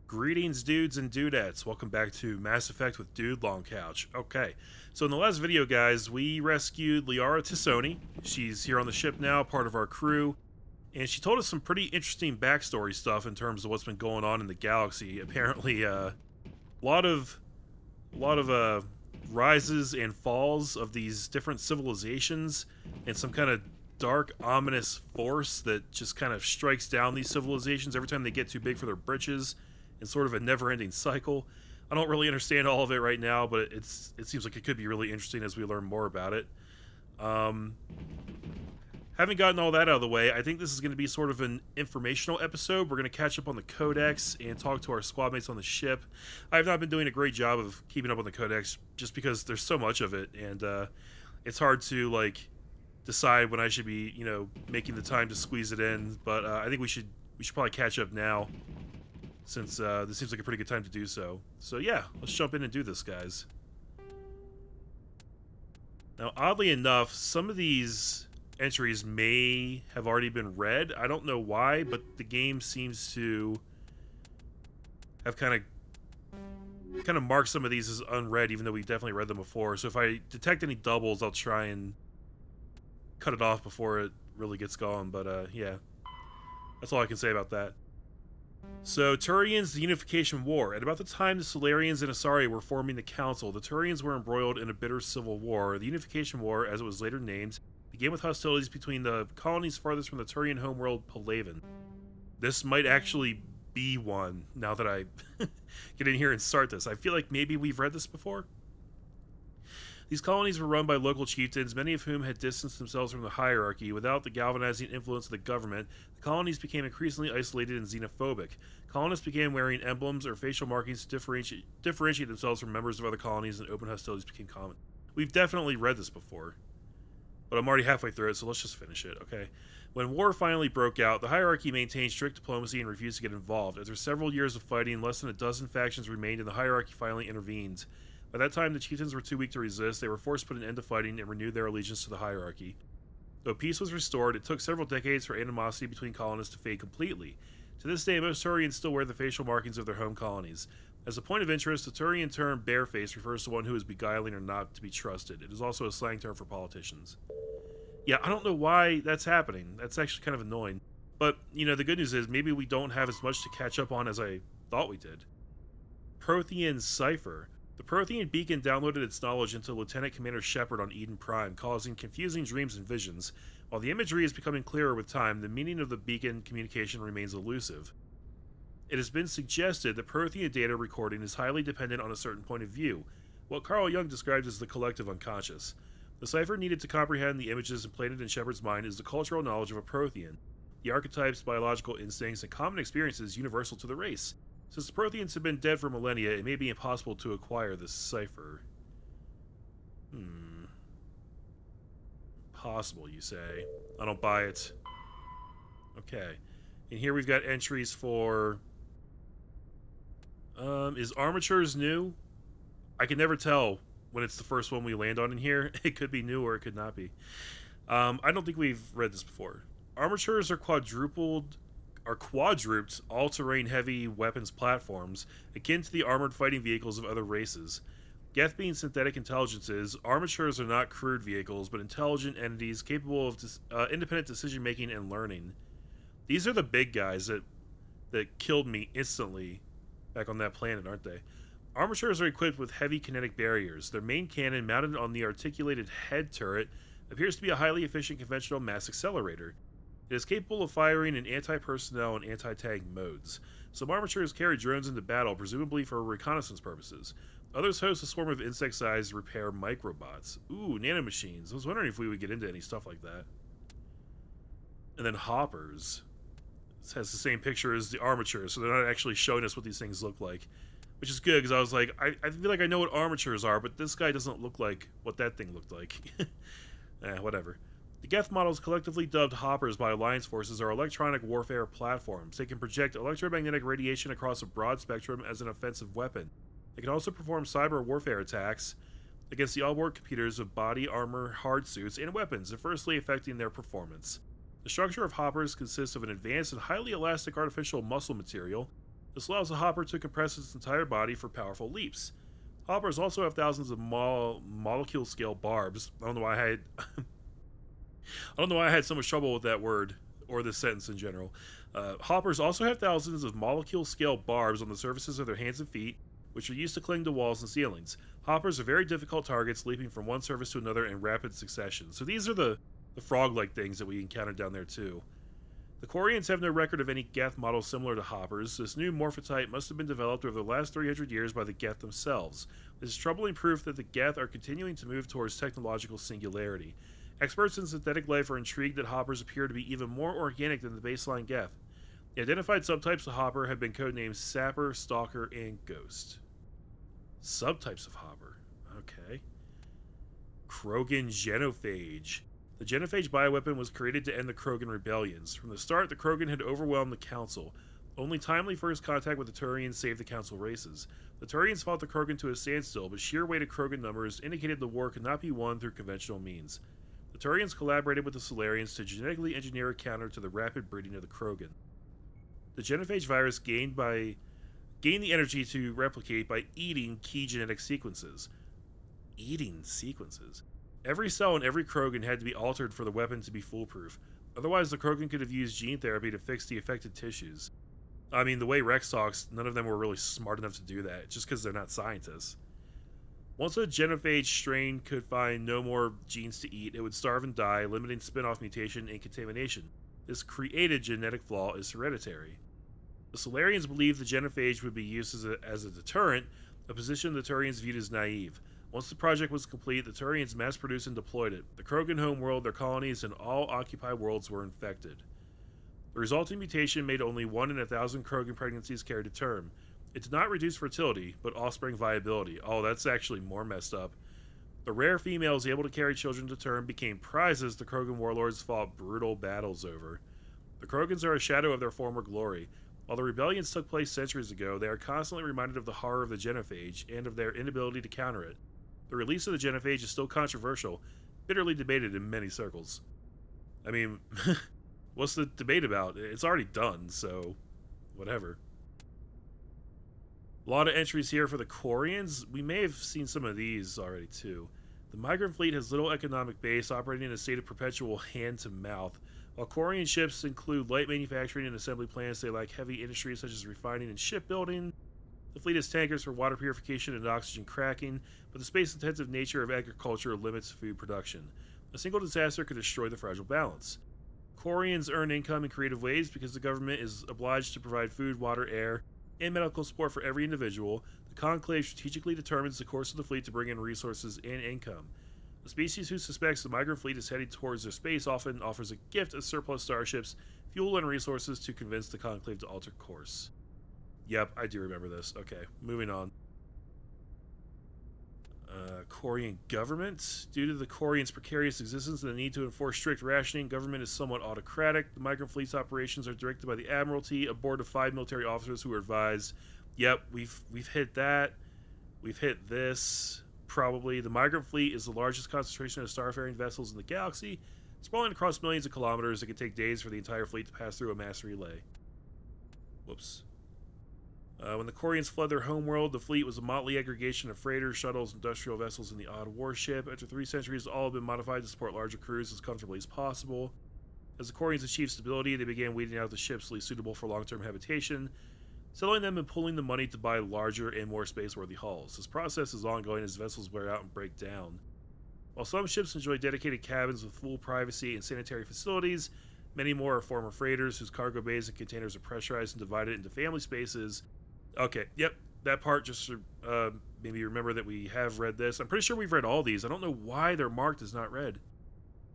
Greetings, dudes and dudettes. Welcome back to Mass Effect with Dude Long Couch. Okay, so in the last video, guys, we rescued Liara Tassoni. She's here on the ship now, part of our crew, and she told us some pretty interesting backstory stuff in terms of what's been going on in the galaxy. Apparently, a lot of rises and falls of these different civilizations, and some kind of dark, ominous force that just kind of strikes down these civilizations every time they get too big for their britches. In sort of a never-ending cycle. I don't really understand all of it right now, but it seems like it could be really interesting as we learn more about it. Having gotten all that out of the way, I think this is going to be sort of an informational episode. We're going to catch up on the Codex and talk to our squad mates on the ship. I have not been doing a great job of keeping up on the Codex just because there's so much of it, and it's hard to decide when I should be making the time to squeeze it in. But I think we should probably catch up now, since this seems like a pretty good time to do so. So yeah, let's jump in and do this, guys. Now, oddly enough, some of these entries may have already been read. I don't know why, but the game seems to have kind of marked some of these as unread, even though we definitely read them before. So if I detect any doubles, I'll try and cut it off before it really gets going. But yeah, that's all I can say about that. So, Turian's the Unification War. At about the time the Solarians and Asari were forming the Council, the Turians were embroiled in a bitter civil war. The Unification War, as it was later named, began with hostilities between the colonies farthest from the Turian homeworld, Palaven. This might actually be one, now that I get in here and start this. I feel like maybe we've read this before. These colonies were run by local chieftains, many of whom had distanced themselves from the hierarchy. Without the galvanizing influence of the government, the colonies became increasingly isolated and xenophobic. Colonists began wearing emblems or facial markings to differentiate themselves from members of other colonies, and open hostilities became common. We've definitely read this before, but I'm already halfway through it, so let's just finish it, okay? When war finally broke out, the hierarchy maintained strict diplomacy and refused to get involved. After several years of fighting, less than a dozen factions remained, and the hierarchy finally intervened. By that time, the chieftains were too weak to resist. They were forced to put an end to fighting and renew their allegiance to the hierarchy. Though peace was restored, it took several decades for animosity between colonists to fade completely. To this day, most Turians still wear the facial markings of their home colonies. As a point of interest, the Turian term bareface refers to one who is beguiling or not to be trusted. It is also a slang term for politicians. Yeah, I don't know why that's happening. That's actually kind of annoying. But, the good news is maybe we don't have as much to catch up on as I thought we did. Prothean Cipher. The Prothean beacon downloaded its knowledge into Lieutenant Commander Shepard on Eden Prime, causing confusing dreams and visions. While the imagery is becoming clearer with time, the meaning of the beacon communication remains elusive. It has been suggested that Prothean data recording is highly dependent on a certain point of view, what Carl Jung describes as the collective unconscious. The cipher needed to comprehend the images implanted in Shepard's mind is the cultural knowledge of a Prothean, the archetypes, biological instincts, and common experiences universal to the race. Since the Protheans have been dead for millennia, it may be impossible to acquire this cipher. Possible, you say? I don't buy it. Okay. And here we've got entries for... is Armatures new? I can never tell when it's the first one we land on in here. It could be new or it could not be. I don't think we've read this before. Armatures are quadruped all-terrain heavy weapons platforms, akin to the armored fighting vehicles of other races. Geth being synthetic intelligences, armatures are not crewed vehicles, but intelligent entities capable of independent decision-making and learning. These are the big guys that killed me instantly back on that planet, aren't they? Armatures are equipped with heavy kinetic barriers. Their main cannon, mounted on the articulated head turret, appears to be a highly efficient conventional mass accelerator. It is capable of firing in anti-personnel and anti-tank modes. Some armatures carry drones into battle, presumably for reconnaissance purposes. Others host a swarm of insect-sized repair microbots. Ooh, nanomachines. I was wondering if we would get into any stuff like that. And then hoppers. This has the same picture as the armatures, so they're not actually showing us what these things look like. Which is good, because I was like, I feel like I know what armatures are, but this guy doesn't look like what that thing looked like. Whatever. The Geth models, collectively dubbed Hoppers by Alliance forces, are electronic warfare platforms. They can project electromagnetic radiation across a broad spectrum as an offensive weapon. They can also perform cyber warfare attacks against the onboard computers of body armor, hard suits, and weapons, adversely affecting their performance. The structure of Hoppers consists of an advanced and highly elastic artificial muscle material, This allows the hopper to compress its entire body for powerful leaps. Hoppers also have thousands of molecule scale barbs. I don't know why I had so much trouble with that word or this sentence in general. Hoppers also have thousands of molecule scale barbs on the surfaces of their hands and feet, which are used to cling to walls and ceilings. Hoppers are very difficult targets, leaping from one surface to another in rapid succession. So these are the frog-like things that we encountered down there too. The Quarians have no record of any Geth models similar to Hoppers. This new morphotype must have been developed over the last 300 years by the Geth themselves. This is troubling proof that the Geth are continuing to move towards technological singularity. Experts in synthetic life are intrigued that Hoppers appear to be even more organic than the baseline Geth. The identified subtypes of Hopper have been codenamed Sapper, Stalker, and Ghost. Subtypes of Hopper. Okay. Krogan Genophage. The Genophage bioweapon was created to end the Krogan rebellions. From the start, the Krogan had overwhelmed the Council. Only timely first contact with the Turians saved the Council races. The Turians fought the Krogan to a standstill, but sheer weight of Krogan numbers indicated the war could not be won through conventional means. The Turians collaborated with the Solarians to genetically engineer a counter to the rapid breeding of the Krogan. The Genophage virus gained the energy to replicate by eating key genetic sequences. Eating sequences? Every cell in every Krogan had to be altered for the weapon to be foolproof. Otherwise, the Krogan could have used gene therapy to fix the affected tissues. I mean, the way Rex talks, none of them were really smart enough to do that, just because they're not scientists. Once a Genophage strain could find no more genes to eat, it would starve and die, limiting spin-off mutation and contamination. This created genetic flaw is hereditary. The Solarians believed the Genophage would be used as a deterrent, a position the Turians viewed as naive. Once the project was complete, the Turians mass-produced and deployed it. The Krogan homeworld, their colonies, and all occupied worlds were infected. The resulting mutation made only 1 in 1,000 Krogan pregnancies carry to term. It did not reduce fertility, but offspring viability. Oh, that's actually more messed up. The rare females able to carry children to term became prizes the Krogan warlords fought brutal battles over. The Krogans are a shadow of their former glory. While the rebellions took place centuries ago, they are constantly reminded of the horror of the Genophage and of their inability to counter it. The release of the Genophage is still controversial, bitterly debated in many circles. I mean, what's the debate about? It's already done, so whatever. A lot of entries here for the Quarians. We may have seen some of these already too. The migrant fleet has little economic base, operating in a state of perpetual hand-to-mouth. While Quarian ships include light manufacturing and assembly plants, they lack heavy industries such as refining and shipbuilding. The fleet has tankers for water purification and oxygen cracking, but the space-intensive nature of agriculture limits food production. A single disaster could destroy the fragile balance. Quarians earn income in creative ways because the government is obliged to provide food, water, air, and medical support for every individual. The Conclave strategically determines the course of the fleet to bring in resources and income. The species who suspects the migrant fleet is heading towards their space often offers a gift of surplus starships, fuel, and resources to convince the Conclave to alter course. Yep, I do remember this. Okay, moving on. Quarian government. Due to the Quarians' precarious existence and the need to enforce strict rationing, government is somewhat autocratic. The migrant fleet's operations are directed by the Admiralty, a board of 5 military officers who are advised. Yep, we've hit that. We've hit this. Probably. The migrant fleet is the largest concentration of starfaring vessels in the galaxy. Sprawling across millions of kilometers, it could take days for the entire fleet to pass through a mass relay. Whoops. When the Quarians fled their homeworld, the fleet was a motley aggregation of freighters, shuttles, industrial vessels, and the odd warship. After 3 centuries, all have been modified to support larger crews as comfortably as possible. As the Quarians achieved stability, they began weeding out the ships least suitable for long-term habitation, selling them and pooling the money to buy larger and more space-worthy hulls. This process is ongoing as vessels wear out and break down. While some ships enjoy dedicated cabins with full privacy and sanitary facilities, many more are former freighters whose cargo bays and containers are pressurized and divided into family spaces. Okay, yep, that part just maybe remember that we have read this. I'm pretty sure we've read all these. I don't know why they're marked as not read.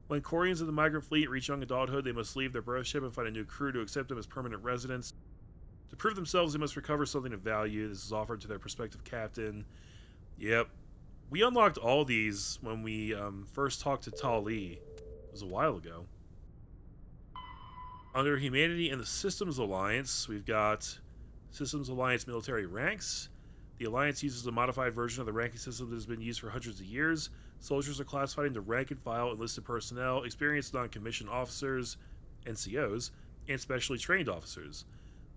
When Quarians of the migrant fleet reach young adulthood, they must leave their birth ship and find a new crew to accept them as permanent residents. To prove themselves, they must recover something of value. This is offered to their prospective captain. Yep. We unlocked all these when we first talked to Tali. It was a while ago. Under Humanity and the Systems Alliance, we've got Systems Alliance military ranks. The Alliance uses a modified version of the ranking system that has been used for hundreds of years. Soldiers are classified into rank and file enlisted personnel, experienced non-commissioned officers, NCOs, and specially trained officers.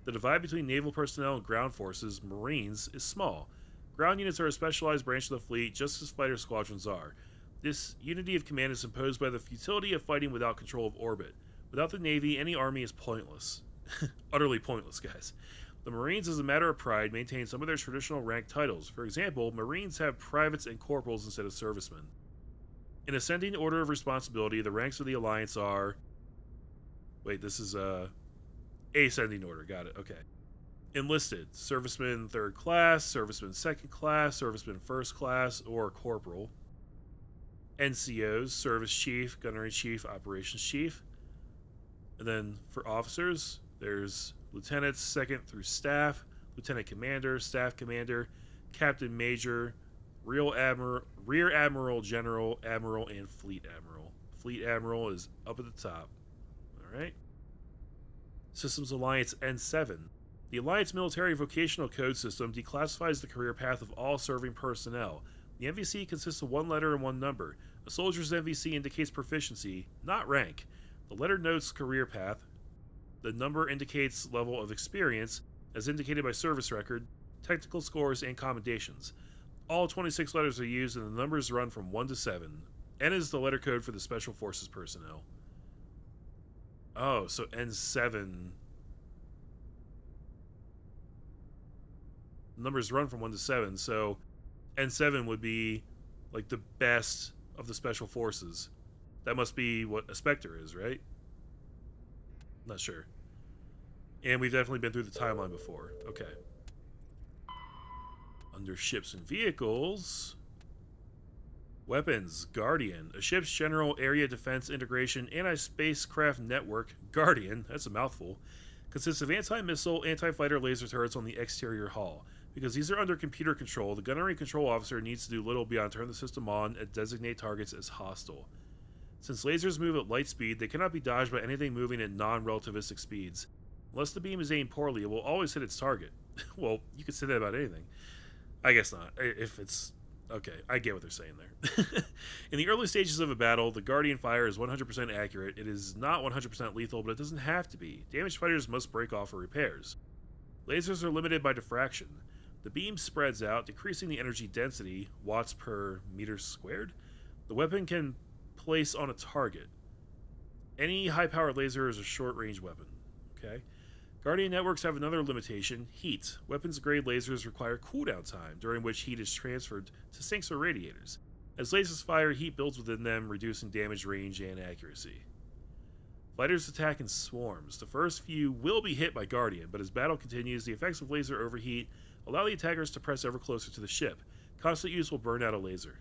The divide between naval personnel and ground forces, Marines, is small. Ground units are a specialized branch of the fleet, just as fighter squadrons are. This unity of command is imposed by the futility of fighting without control of orbit. Without the Navy, any army is pointless. Utterly pointless, guys. The Marines, as a matter of pride, maintain some of their traditional rank titles. For example, Marines have privates and corporals instead of servicemen. In ascending order of responsibility, the ranks of the Alliance are... Wait, this is ascending order. Got it. Okay. Enlisted. Serviceman 3rd class, Serviceman 2nd class, Serviceman 1st class, or Corporal. NCOs, Service Chief, Gunnery Chief, Operations Chief. And then for officers, there's Lieutenants 2nd through Staff, Lieutenant Commander, Staff Commander, Captain Major, Rear Admiral, General, Admiral, and Fleet Admiral. Fleet Admiral is up at the top. Alright. Systems Alliance N7. The Alliance Military Vocational Code System declassifies the career path of all serving personnel. The MVC consists of one letter and one number. A soldier's MVC indicates proficiency, not rank. The letter notes career path. The number indicates level of experience, as indicated by service record, technical scores, and commendations. All 26 letters are used, and the numbers run from 1 to 7. N is the letter code for the Special Forces personnel. Oh, so N7... Numbers run from 1 to 7, so N7 would be like the best of the Special Forces. That must be what a Spectre is, right? Not sure. And we've definitely been through the timeline before. Okay. Under ships and vehicles... Weapons, Guardian. A ship's general area defense integration anti-spacecraft network, Guardian, that's a mouthful, consists of anti-missile, anti-fighter laser turrets on the exterior hull. Because these are under computer control, the gunnery control officer needs to do little beyond turn the system on and designate targets as hostile. Since lasers move at light speed, they cannot be dodged by anything moving at non-relativistic speeds. Unless the beam is aimed poorly, it will always hit its target. Well, you could say that about anything. I guess not. If it's... Okay, I get what they're saying there. In the early stages of a battle, the Guardian fire is 100% accurate. It is not 100% lethal, but it doesn't have to be. Damaged fighters must break off for repairs. Lasers are limited by diffraction. The beam spreads out, decreasing the energy density, watts per meter squared, the weapon can place on a target. Any high-powered laser is a short-range weapon. Okay. Guardian networks have another limitation, heat. Weapons-grade lasers require cooldown time, during which heat is transferred to sinks or radiators. As lasers fire, heat builds within them, reducing damage range and accuracy. Fighters attack in swarms. The first few will be hit by Guardian, but as battle continues, the effects of laser overheat allow the attackers to press ever closer to the ship. Constant use will burn out a laser.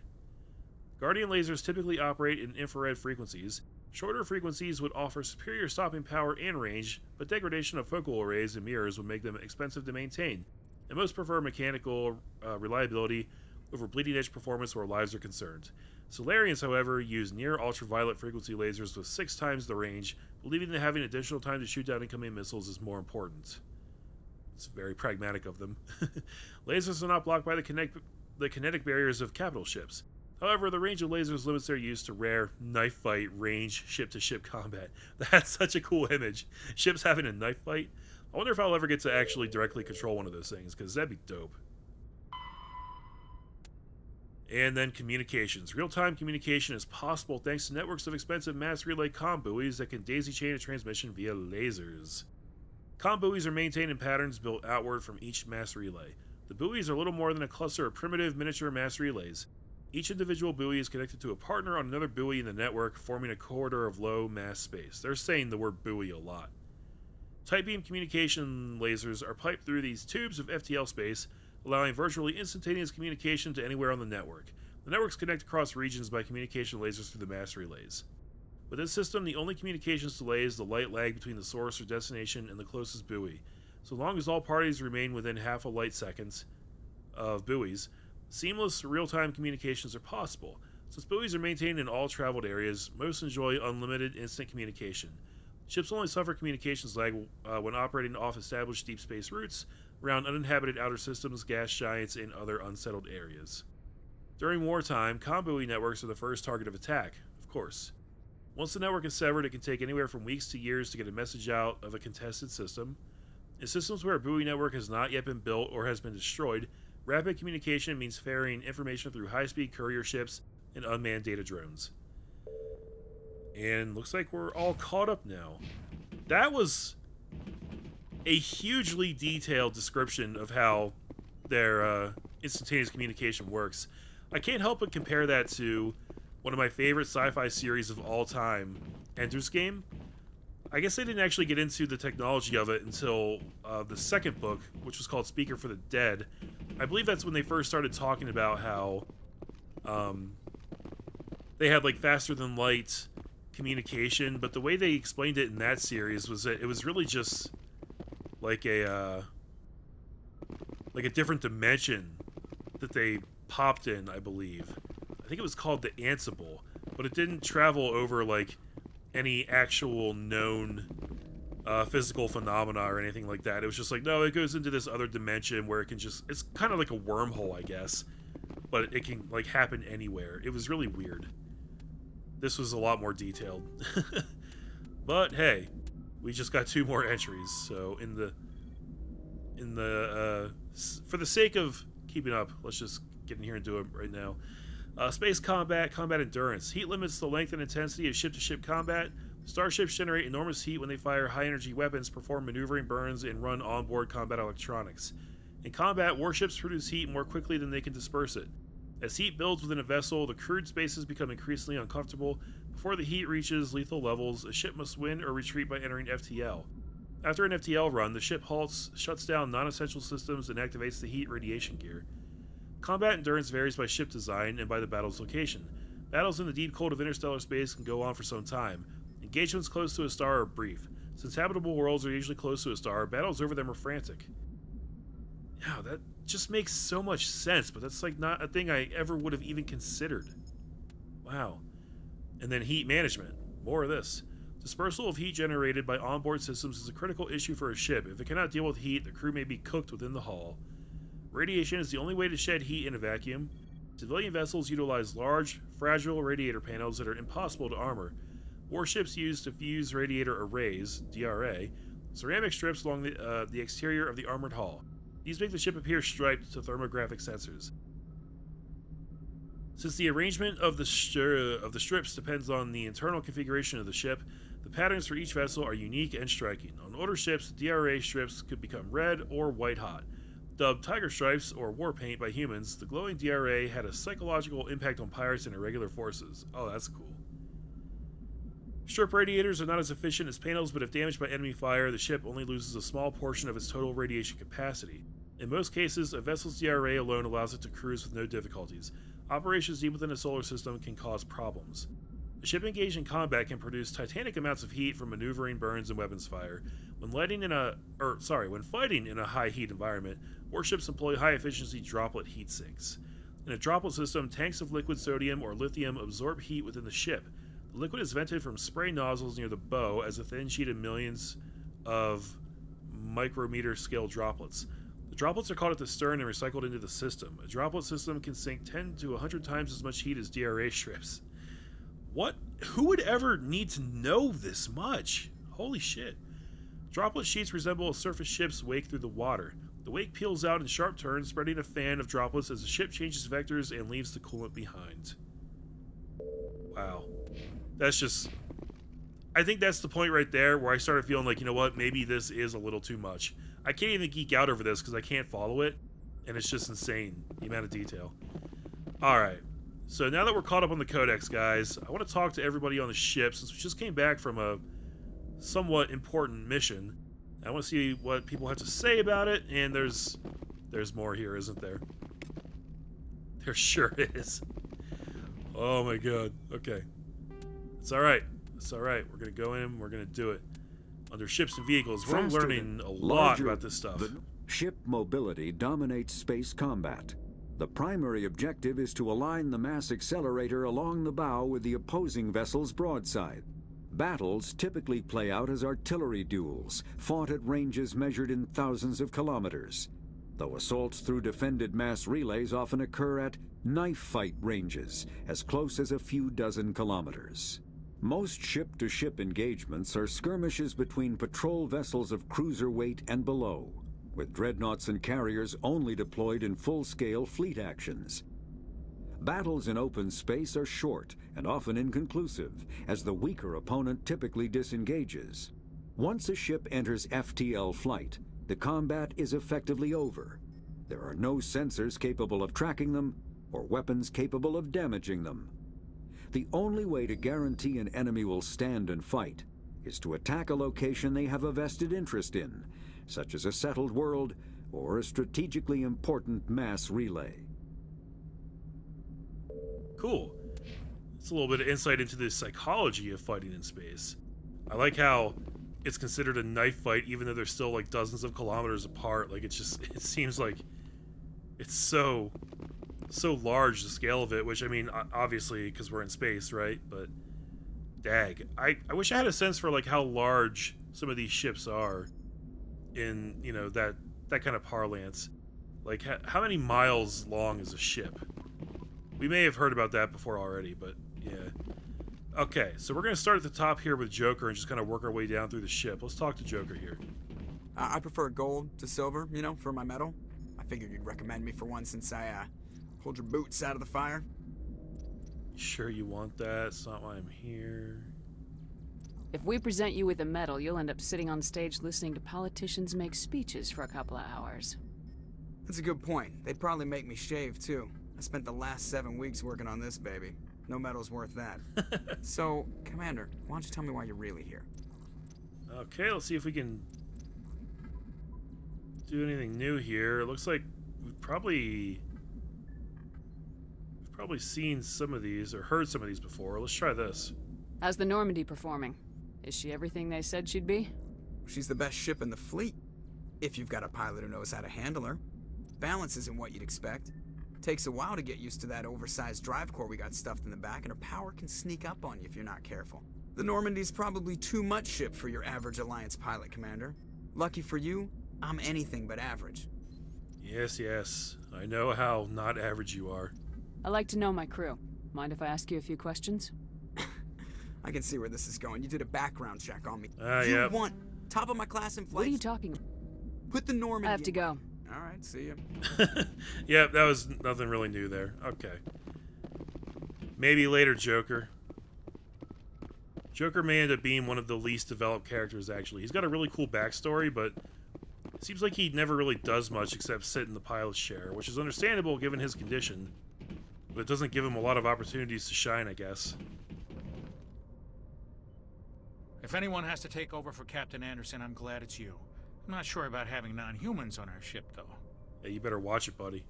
Guardian lasers typically operate in infrared frequencies. Shorter frequencies would offer superior stopping power and range, but degradation of focal arrays and mirrors would make them expensive to maintain, and most prefer mechanical reliability over bleeding-edge performance where lives are concerned. Solarians, however, use near-ultraviolet frequency lasers with 6 times the range, believing that having additional time to shoot down incoming missiles is more important. It's very pragmatic of them. Lasers are not blocked by the kinetic barriers of capital ships. However, the range of lasers limits their use to rare knife fight range ship-to-ship combat. That's such a cool image. Ships having a knife fight. I wonder if I'll ever get to actually directly control one of those things, because that'd be dope. And then communications. Real-time communication is possible thanks to networks of expensive mass relay comm buoys that can daisy-chain a transmission via lasers. Comm buoys are maintained in patterns built outward from each mass relay. The buoys are little more than a cluster of primitive miniature mass relays. Each individual buoy is connected to a partner on another buoy in the network, forming a corridor of low mass space. They're saying the word buoy a lot. Tight beam communication lasers are piped through these tubes of FTL space, allowing virtually instantaneous communication to anywhere on the network. The networks connect across regions by communication lasers through the mass relays. With this system, the only communications delay is the light lag between the source or destination and the closest buoy. So long as all parties remain within half a light seconds of buoys, seamless real-time communications are possible. Since buoys are maintained in all traveled areas, most enjoy unlimited instant communication. Ships only suffer communications lag when operating off established deep space routes, around uninhabited outer systems, gas giants, and other unsettled areas. During wartime, comm buoy networks are the first target of attack, of course. Once the network is severed, it can take anywhere from weeks to years to get a message out of a contested system. In systems where a buoy network has not yet been built or has been destroyed, rapid communication means ferrying information through high-speed courier ships and unmanned data drones. And looks like we're all caught up now. That was a hugely detailed description of how their instantaneous communication works. I can't help but compare that to one of my favorite sci-fi series of all time, Ender's Game. I guess they didn't actually get into the technology of it until the second book, which was called Speaker for the Dead. I believe that's when they first started talking about how they had like faster than light communication, but the way they explained it in that series was that it was really just like a different dimension that they popped in, I believe. I think it was called the Ansible, but it didn't travel over like any actual known physical phenomena or anything like that. It was just like, no, it goes into this other dimension where it can just, it's kind of like a wormhole, I guess, but it can like happen anywhere. It was really weird. This was a lot more detailed. But hey, we just got 2 more entries, so for the sake of keeping up, let's just get in here and do it right now. Space combat, combat endurance. Heat limits the length and intensity of ship-to-ship combat. Starships generate enormous heat when they fire high-energy weapons, perform maneuvering burns, and run onboard combat electronics. In combat, warships produce heat more quickly than they can disperse it. As heat builds within a vessel, the crewed spaces become increasingly uncomfortable. Before the heat reaches lethal levels, a ship must win or retreat by entering FTL. After an FTL run, the ship halts, shuts down non-essential systems, and activates the heat radiation gear. Combat endurance varies by ship design and by the battle's location. Battles in the deep cold of interstellar space can go on for some time. Engagements close to a star are brief. Since habitable worlds are usually close to a star, battles over them are frantic. Yeah, that just makes so much sense, but that's like not a thing I ever would have even considered. Wow. And then heat management. More of this. Dispersal of heat generated by onboard systems is a critical issue for a ship. If it cannot deal with heat, the crew may be cooked within the hull. Radiation is the only way to shed heat in a vacuum. Civilian vessels utilize large, fragile radiator panels that are impossible to armor. Warships use diffuse radiator arrays, DRA, ceramic strips along the exterior of the armored hull. These make the ship appear striped to thermographic sensors. Since the arrangement of the strips depends on the internal configuration of the ship, the patterns for each vessel are unique and striking. On older ships, DRA strips could become red or white hot. Dubbed tiger stripes or war paint by humans, the glowing DRA had a psychological impact on pirates and irregular forces. Oh, that's cool. Strip radiators are not as efficient as panels, but if damaged by enemy fire, the ship only loses a small portion of its total radiation capacity. In most cases, a vessel's DRA alone allows it to cruise with no difficulties. Operations deep within a solar system can cause problems. A ship engaged in combat can produce titanic amounts of heat from maneuvering, burns, and weapons fire. When fighting in a high heat environment, warships employ high-efficiency droplet heat sinks. In a droplet system, tanks of liquid sodium or lithium absorb heat within the ship. The liquid is vented from spray nozzles near the bow as a thin sheet of millions of micrometer-scale droplets. The droplets are caught at the stern and recycled into the system. A droplet system can sink 10 to 100 times as much heat as DRA strips. What? Who would ever need to know this much? Holy shit. Droplet sheets resemble a surface ship's wake through the water. The wake peels out in sharp turns, spreading a fan of droplets as the ship changes vectors and leaves the coolant behind. Wow. That's just... I think that's the point right there where I started feeling like, you know what, maybe this is a little too much. I can't even geek out over this because I can't follow it, and it's just insane, the amount of detail. Alright, so now that we're caught up on the Codex, guys, I want to talk to everybody on the ship since we just came back from a somewhat important mission. I want to see what people have to say about it, and there's more here, isn't there? There sure is. Oh my god, okay. It's alright. It's alright. We're going to go in. We're going to do it. Under ships and vehicles. We're learning a lot about this stuff. Ship mobility dominates space combat. The primary objective is to align the mass accelerator along the bow with the opposing vessel's broadside. Battles typically play out as artillery duels, fought at ranges measured in thousands of kilometers, though assaults through defended mass relays often occur at knife fight ranges, as close as a few dozen kilometers. Most ship-to-ship engagements are skirmishes between patrol vessels of cruiser weight and below, with dreadnoughts and carriers only deployed in full-scale fleet actions. Battles in open space are short and often inconclusive, as the weaker opponent typically disengages. Once a ship enters FTL flight, the combat is effectively over. There are no sensors capable of tracking them, or weapons capable of damaging them. The only way to guarantee an enemy will stand and fight is to attack a location they have a vested interest in, such as a settled world or a strategically important mass relay. Cool. It's a little bit of insight into the psychology of fighting in space. I like how it's considered a knife fight even though they're still like dozens of kilometers apart. Like it seems like it's so large, the scale of it, which I mean obviously because we're in space, right? But dag, I wish I had a sense for like how large some of these ships are in, you know, that kind of parlance. Like how many miles long is a ship? We may have heard about that before already, but yeah. Okay, so we're going to start at the top here with Joker and just kind of work our way down through the ship. Let's talk to Joker here. I prefer gold to silver, you know, for my medal. I figured you'd recommend me for one since I pulled your boots out of the fire. Sure you want that? It's not why I'm here. If we present you with a medal, you'll end up sitting on stage listening to politicians make speeches for a couple of hours. That's a good point. They'd probably make me shave, too. I spent the last 7 weeks working on this baby. No medal's worth that. So, Commander, why don't you tell me why you're really here? Okay, let's see if we can do anything new here. It looks like we've probably seen some of these or heard some of these before. Let's try this. How's the Normandy performing? Is she everything they said she'd be? She's the best ship in the fleet, if you've got a pilot who knows how to handle her. Balance isn't what you'd expect. Takes a while to get used to that oversized drive core we got stuffed in the back, and her power can sneak up on you if you're not careful. The Normandy's probably too much ship for your average Alliance pilot, Commander. Lucky for you, I'm anything but average. Yes. I know how not average you are. I like to know my crew. Mind if I ask you a few questions? I can see where this is going. You did a background check on me. Yeah. You want top of my class in flight. What are you talking? Put the Normandy. I have to go. All right, see you. Yeah, that was nothing really new there. Okay. Maybe later, Joker. Joker may end up being one of the least developed characters, actually. He's got a really cool backstory, but it seems like he never really does much except sit in the pilot's chair, which is understandable given his condition, but it doesn't give him a lot of opportunities to shine, I guess. If anyone has to take over for Captain Anderson, I'm glad it's you. I'm not sure about having non-humans on our ship, though. Yeah, you better watch it, buddy.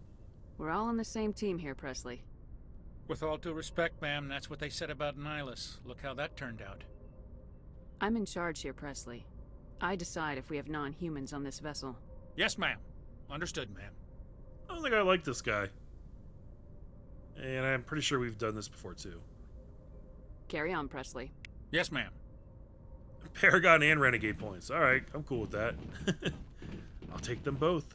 We're all on the same team here, Presley. With all due respect, ma'am, that's what they said about Nihilus. Look how that turned out. I'm in charge here, Presley. I decide if we have non-humans on this vessel. Yes, ma'am. Understood, ma'am. I don't think I like this guy. And I'm pretty sure we've done this before, too. Carry on, Presley. Yes, ma'am. Paragon and Renegade points. Alright, I'm cool with that. I'll take them both.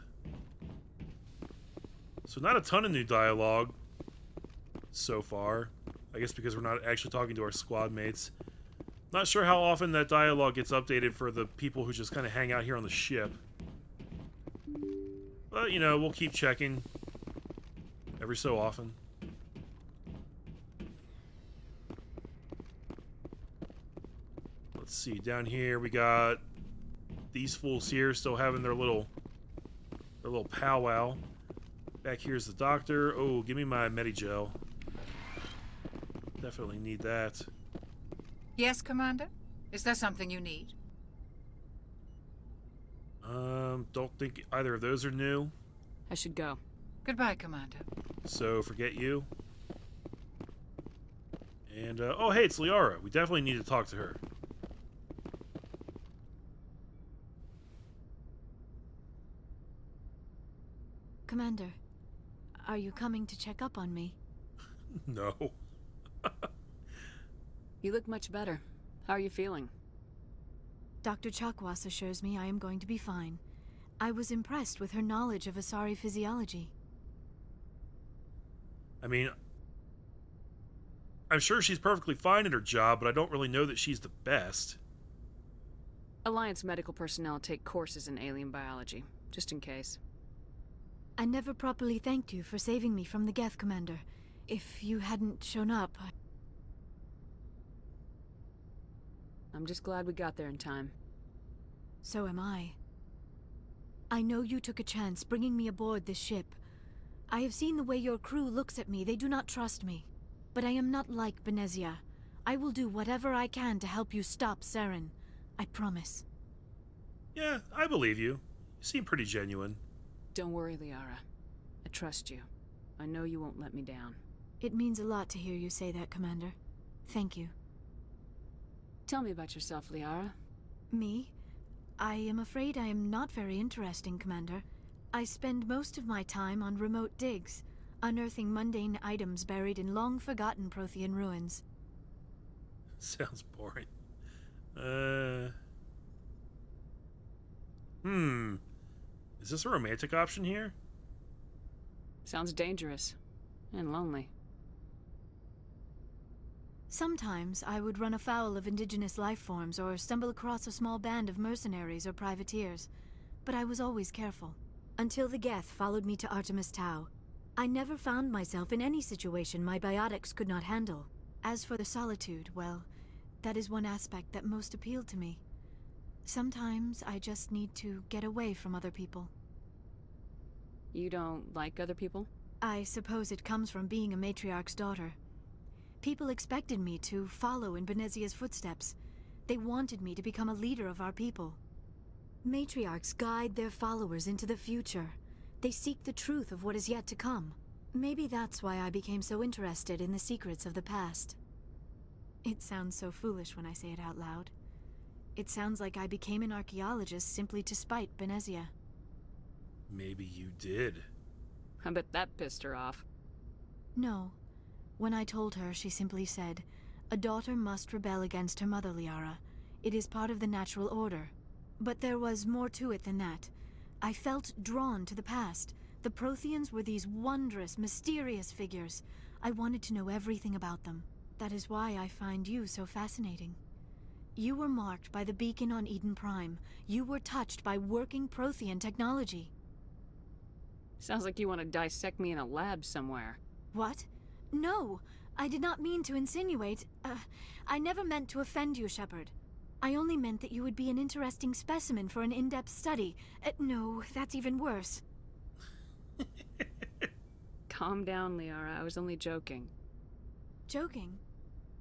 So not a ton of new dialogue so far. I guess because we're not actually talking to our squad mates. Not sure how often that dialogue gets updated for the people who just kind of hang out here on the ship. But, you know, we'll keep checking every so often. Let's see, down here we got these fools here still having their little powwow. Back here's the doctor. Oh, give me my Medigel. Definitely need that. Yes, Commander? Is there something you need? Don't think either of those are new. I should go. Goodbye, Commander. So, forget you. And, oh, hey, it's Liara. We definitely need to talk to her. Commander, are you coming to check up on me? No. You look much better. How are you feeling? Dr. Chakwas assures me I am going to be fine. I was impressed with her knowledge of Asari physiology. I mean, I'm sure she's perfectly fine at her job, but I don't really know that she's the best. Alliance medical personnel take courses in alien biology, just in case. I never properly thanked you for saving me from the Geth, Commander. If you hadn't shown up, I'm just glad we got there in time. so am I. I know you took a chance bringing me aboard this ship. I have seen the way your crew looks at me. They do not trust me. But I am not like Benezia. I will do whatever I can to help you stop Saren. I promise. Yeah, I believe you. You seem pretty genuine. Don't worry, Liara. I trust you. I know you won't let me down. It means a lot to hear you say that, Commander. Thank you. Tell me about yourself, Liara. Me? I am afraid I am not very interesting, Commander. I spend most of my time on remote digs, unearthing mundane items buried in long-forgotten Prothean ruins. Sounds boring. Is this a romantic option here? Sounds dangerous. And lonely. Sometimes I would run afoul of indigenous life forms or stumble across a small band of mercenaries or privateers, but I was always careful. Until the Geth followed me to Artemis Tau. I never found myself in any situation my biotics could not handle. As for the solitude, well, that is one aspect that most appealed to me. Sometimes I just need to get away from other people. You don't like other people? I suppose it comes from being a matriarch's daughter. People expected me to follow in Benezia's footsteps. They wanted me to become a leader of our people. Matriarchs guide their followers into the future. They seek the truth of what is yet to come. Maybe that's why I became so interested in the secrets of the past. It sounds so foolish when I say it out loud. It sounds like I became an archaeologist simply to spite Benezia. Maybe you did. I bet that pissed her off. No. When I told her, she simply said, "A daughter must rebel against her mother, Liara. It is part of the natural order." But there was more to it than that. I felt drawn to the past. The Protheans were these wondrous, mysterious figures. I wanted to know everything about them. That is why I find you so fascinating. You were marked by the beacon on Eden Prime. You were touched by working Prothean technology. Sounds like you want to dissect me in a lab somewhere. What? No, I did not mean to insinuate. I never meant to offend you, Shepard. I only meant that you would be an interesting specimen for an in-depth study. No, that's even worse. Calm down, Liara. I was only joking. Joking?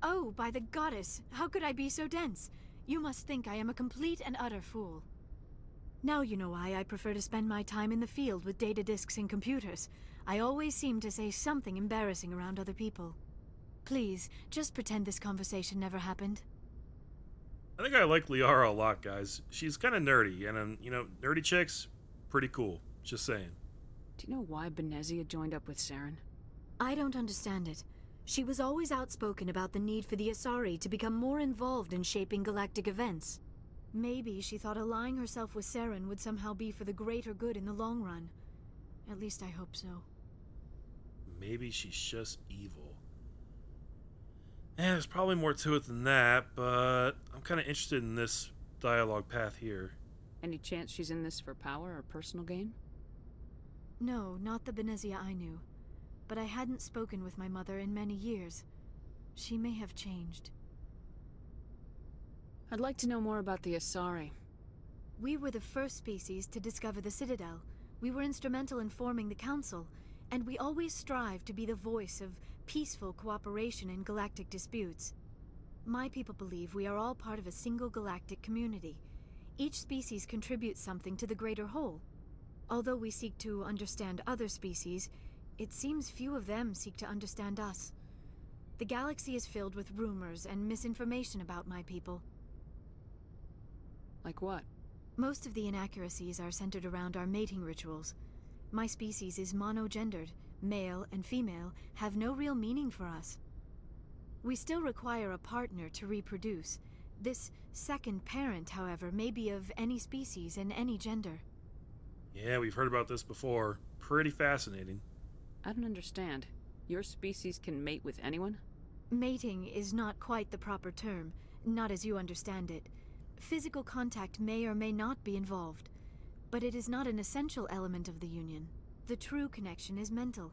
Oh, by the goddess, how could I be so dense? You must think I am a complete and utter fool. Now you know why I prefer to spend my time in the field with data disks and computers. I always seem to say something embarrassing around other people. Please, just pretend this conversation never happened. I think I like Liara a lot, guys. She's kind of nerdy, and, nerdy chicks, pretty cool. Just saying. Do you know why Benezia joined up with Saren? I don't understand it. She was always outspoken about the need for the Asari to become more involved in shaping galactic events. Maybe she thought allying herself with Saren would somehow be for the greater good in the long run. At least I hope so. Maybe she's just evil. Yeah, there's probably more to it than that, but I'm kind of interested in this dialogue path here. Any chance she's in this for power or personal gain? No, not the Benezia I knew. But I hadn't spoken with my mother in many years. She may have changed. I'd like to know more about the Asari. We were the first species to discover the Citadel. We were instrumental in forming the Council, and we always strive to be the voice of peaceful cooperation in galactic disputes. My people believe we are all part of a single galactic community. Each species contributes something to the greater whole. Although we seek to understand other species, it seems few of them seek to understand us. The galaxy is filled with rumors and misinformation about my people. Like what? Most of the inaccuracies are centered around our mating rituals. My species is monogendered. Male and female have no real meaning for us. We still require a partner to reproduce. This second parent, however, may be of any species and any gender. Yeah, we've heard about this before. Pretty fascinating. I don't understand. Your species can mate with anyone? Mating is not quite the proper term, not as you understand it. Physical contact may or may not be involved, but it is not an essential element of the union. The true connection is mental.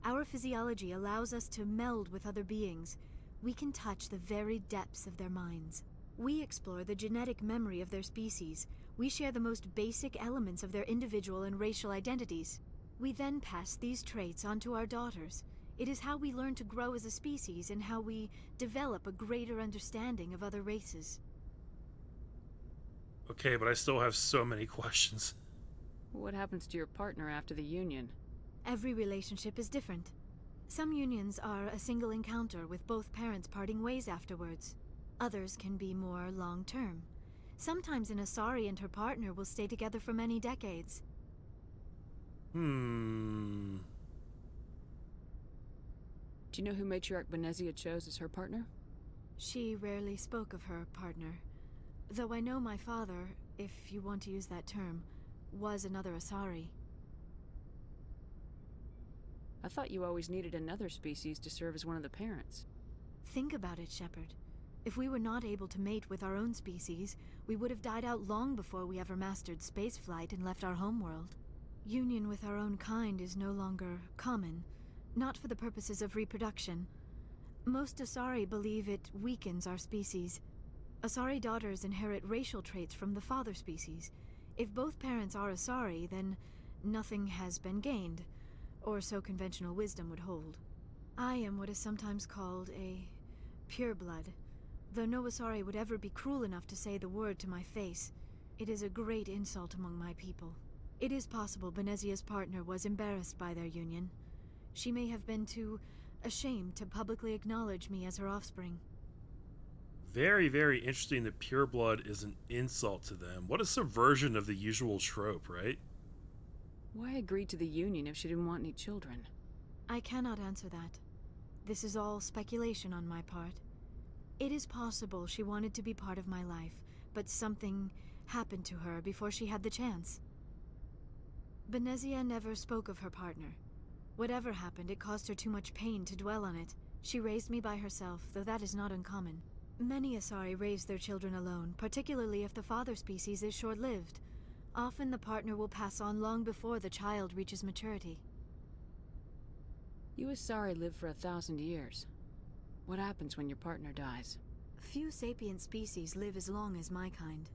Our physiology allows us to meld with other beings. We can touch the very depths of their minds. We explore the genetic memory of their species. We share the most basic elements of their individual and racial identities. We then pass these traits on to our daughters. It is how we learn to grow as a species and how we develop a greater understanding of other races. Okay, but I still have so many questions. What happens to your partner after the union? Every relationship is different. Some unions are a single encounter with both parents parting ways afterwards. Others can be more long-term. Sometimes an Asari and her partner will stay together for many decades. Do you know who Matriarch Benezia chose as her partner? She rarely spoke of her partner. Though I know my father, if you want to use that term, was another Asari. I thought you always needed another species to serve as one of the parents. Think about it, Shepard. If we were not able to mate with our own species, we would have died out long before we ever mastered spaceflight and left our homeworld. Union with our own kind is no longer common, not for the purposes of reproduction. Most Asari believe it weakens our species. Asari daughters inherit racial traits from the father species. If both parents are Asari, then nothing has been gained, or so conventional wisdom would hold. I am what is sometimes called a pureblood, though no Asari would ever be cruel enough to say the word to my face. It is a great insult among my people. It is possible Benezia's partner was embarrassed by their union. She may have been too ashamed to publicly acknowledge me as her offspring. Very, very interesting that pureblood is an insult to them. What a subversion of the usual trope, right? Why agree to the union if she didn't want any children? I cannot answer that. This is all speculation on my part. It is possible she wanted to be part of my life, but something happened to her before she had the chance. Benezia never spoke of her partner. Whatever happened, it caused her too much pain to dwell on it. She raised me by herself, though that is not uncommon. Many Asari raise their children alone, particularly if the father species is short-lived. Often the partner will pass on long before the child reaches maturity. You Asari live for 1,000 years. What happens when your partner dies? Few sapient species live as long as my kind.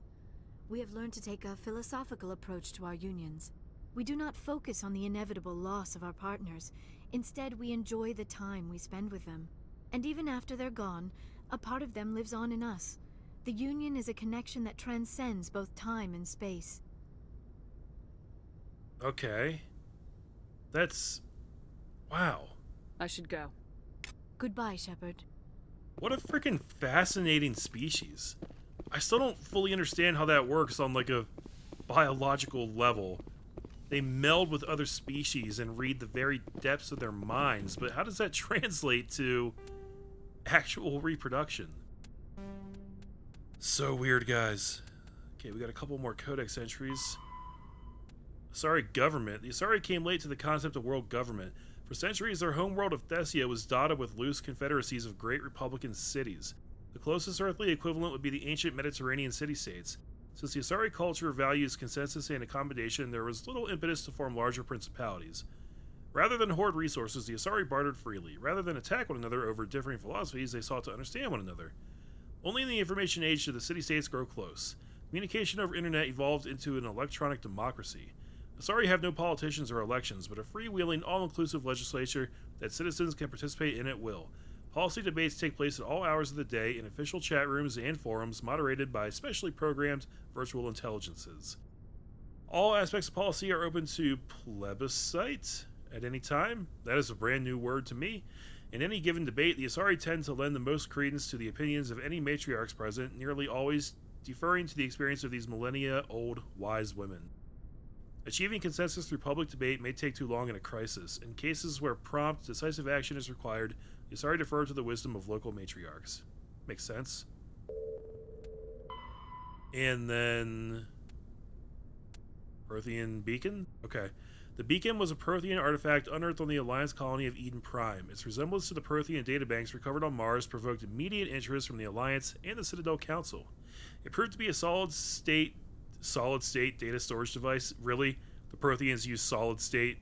We have learned to take a philosophical approach to our unions. We do not focus on the inevitable loss of our partners. Instead, we enjoy the time we spend with them. And even after they're gone, a part of them lives on in us. The union is a connection that transcends both time and space. Okay. That's... wow. I should go. Goodbye, Shepard. What a freaking fascinating species. I still don't fully understand how that works on like a biological level. They meld with other species and read the very depths of their minds, but how does that translate to actual reproduction? So weird, guys. Okay, we got a couple more Codex entries. Asari government. The Asari came late to the concept of world government. For centuries, their homeworld of Thessia was dotted with loose confederacies of great republican cities. The closest earthly equivalent would be the ancient Mediterranean city-states. Since the Asari culture values consensus and accommodation, there was little impetus to form larger principalities. Rather than hoard resources, the Asari bartered freely. Rather than attack one another over differing philosophies, they sought to understand one another. Only in the information age did the city-states grow close. Communication over internet evolved into an electronic democracy. Asari have no politicians or elections, but a freewheeling, all-inclusive legislature that citizens can participate in at will. Policy debates take place at all hours of the day in official chat rooms and forums moderated by specially programmed virtual intelligences. All aspects of policy are open to plebiscite at any time. That is a brand new word to me. In any given debate, the Asari tend to lend the most credence to the opinions of any matriarchs present, nearly always deferring to the experience of these millennia-old wise women. Achieving consensus through public debate may take too long in a crisis. In cases where prompt, decisive action is required, the Asari defer to the wisdom of local matriarchs. Makes sense. And then... Prothean Beacon? Okay. The beacon was a Prothean artifact unearthed on the Alliance colony of Eden Prime. Its resemblance to the Prothean databanks recovered on Mars provoked immediate interest from the Alliance and the Citadel Council. It proved to be a solid-state data storage device. Really? The Protheans use solid-state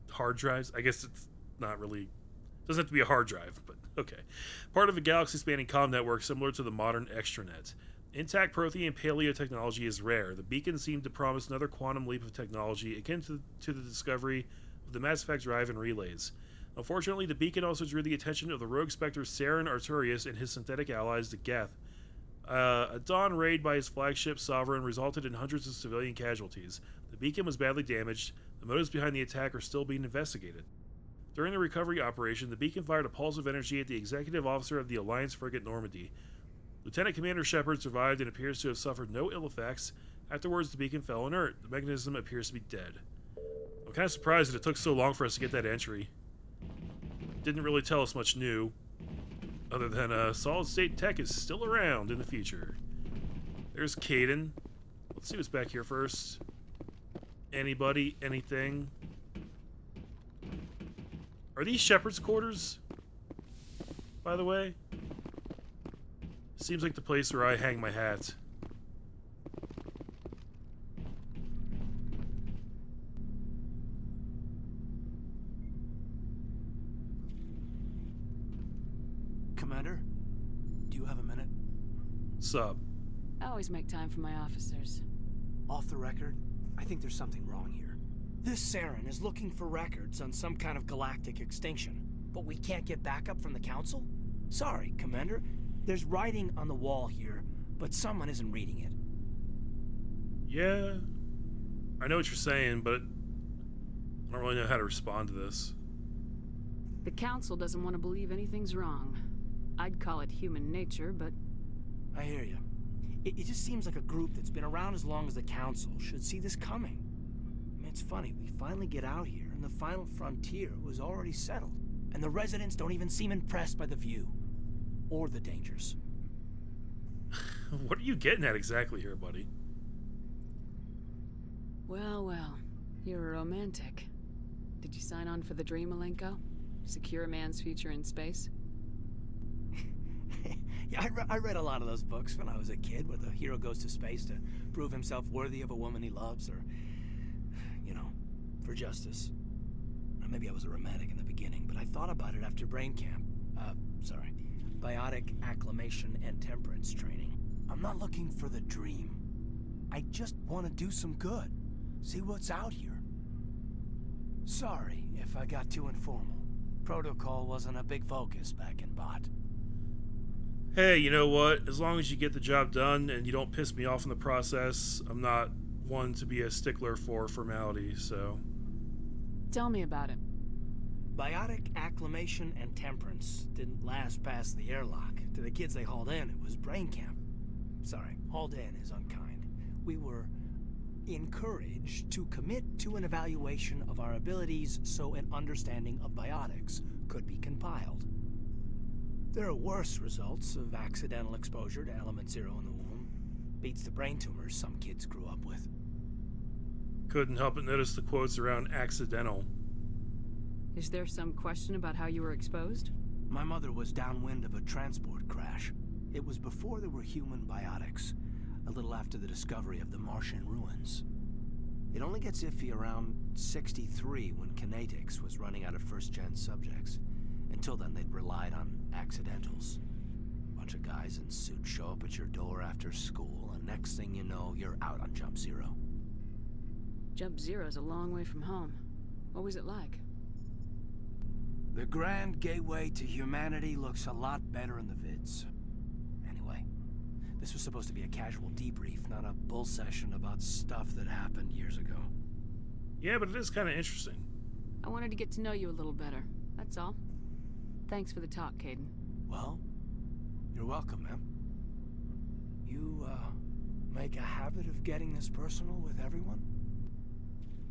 hard drives? I guess it's not really... doesn't have to be a hard drive, but okay. Part of a galaxy-spanning comm network similar to the modern extranet. Intact Prothean paleo technology is rare. The beacon seemed to promise another quantum leap of technology akin to the discovery of the Mass Effect drive and relays. Unfortunately, the beacon also drew the attention of the rogue Spectre Saren Arturius and his synthetic allies, the Geth. A dawn raid by his flagship Sovereign resulted in hundreds of civilian casualties. The beacon was badly damaged. The motives behind the attack are still being investigated. During the recovery operation, the beacon fired a pulse of energy at the executive officer of the Alliance frigate Normandy. Lieutenant Commander Shepard survived and appears to have suffered no ill effects. Afterwards, the beacon fell inert. The mechanism appears to be dead. I'm kind of surprised that it took so long for us to get that entry. It didn't really tell us much new, other than solid-state tech is still around in the future. There's Caden. Let's see what's back here first. Anybody? Anything? Are these Shepard's quarters, by the way? Seems like the place where I hang my hat. Commander, do you have a minute? Sup? I always make time for my officers. Off the record, I think there's something wrong here. This Saren is looking for records on some kind of galactic extinction, but we can't get backup from the Council? Sorry, Commander. There's writing on the wall here, but someone isn't reading it. Yeah, I know what you're saying, but I don't really know how to respond to this. The Council doesn't want to believe anything's wrong. I'd call it human nature, but... I hear you. It just seems like a group that's been around as long as the Council should see this coming. I mean, it's funny, we finally get out here, and the final frontier was already settled. And the residents don't even seem impressed by the view. Or the dangers. What are you getting at exactly here, buddy? Well, well. You're a romantic. Did you sign on for the dream, Malenko? Secure a man's future in space? Yeah, I read a lot of those books when I was a kid, where the hero goes to space to prove himself worthy of a woman he loves, or, you know, for justice. Or maybe I was a romantic in the beginning, but I thought about it after brain camp. Biotic acclamation and temperance training. I'm not looking for the dream. I just want to do some good. See what's out here. Sorry if I got too informal. Protocol wasn't a big focus back in Bot. Hey, you know what? As long as you get the job done and you don't piss me off in the process, I'm not one to be a stickler for formality, so... Tell me about it. Biotic acclamation and temperance didn't last past the airlock. To the kids they hauled in, it was brain camp. Sorry, hauled in is unkind. We were encouraged to commit to an evaluation of our abilities so an understanding of biotics could be compiled. There are worse results of accidental exposure to Element Zero in the womb. Beats the brain tumors some kids grew up with. Couldn't help but notice the quotes around accidental. Is there some question about how you were exposed? My mother was downwind of a transport crash. It was before there were human biotics, a little after the discovery of the Martian ruins. It only gets iffy around 63 when Kinetics was running out of first-gen subjects. Until then, they'd relied on accidentals. Bunch of guys in suits show up at your door after school, and next thing you know, you're out on Jump Zero. Jump Zero's a long way from home. What was it like? The grand gateway to humanity looks a lot better in the vids. Anyway, this was supposed to be a casual debrief, not a bull session about stuff that happened years ago. Yeah, but it is kind of interesting. I wanted to get to know you a little better, that's all. Thanks for the talk, Caden. Well, you're welcome, ma'am. You, make a habit of getting this personal with everyone?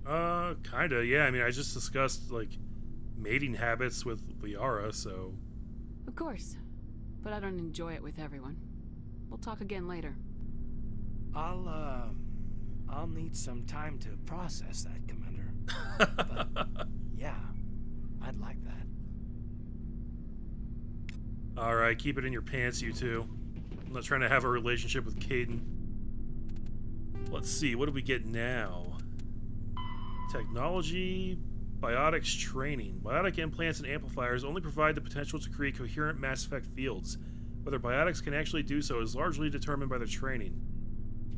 Kinda, yeah. I mean, I just discussed, like, mating habits with Liara, so... Of course. But I don't enjoy it with everyone. We'll talk again later. I'll need some time to process that, Commander. But, yeah, I'd like that. Alright, keep it in your pants, you two. I'm not trying to have a relationship with Caden. Let's see, what do we get now? Technology, biotics training. Biotic implants and amplifiers only provide the potential to create coherent mass effect fields. Whether biotics can actually do so is largely determined by their training.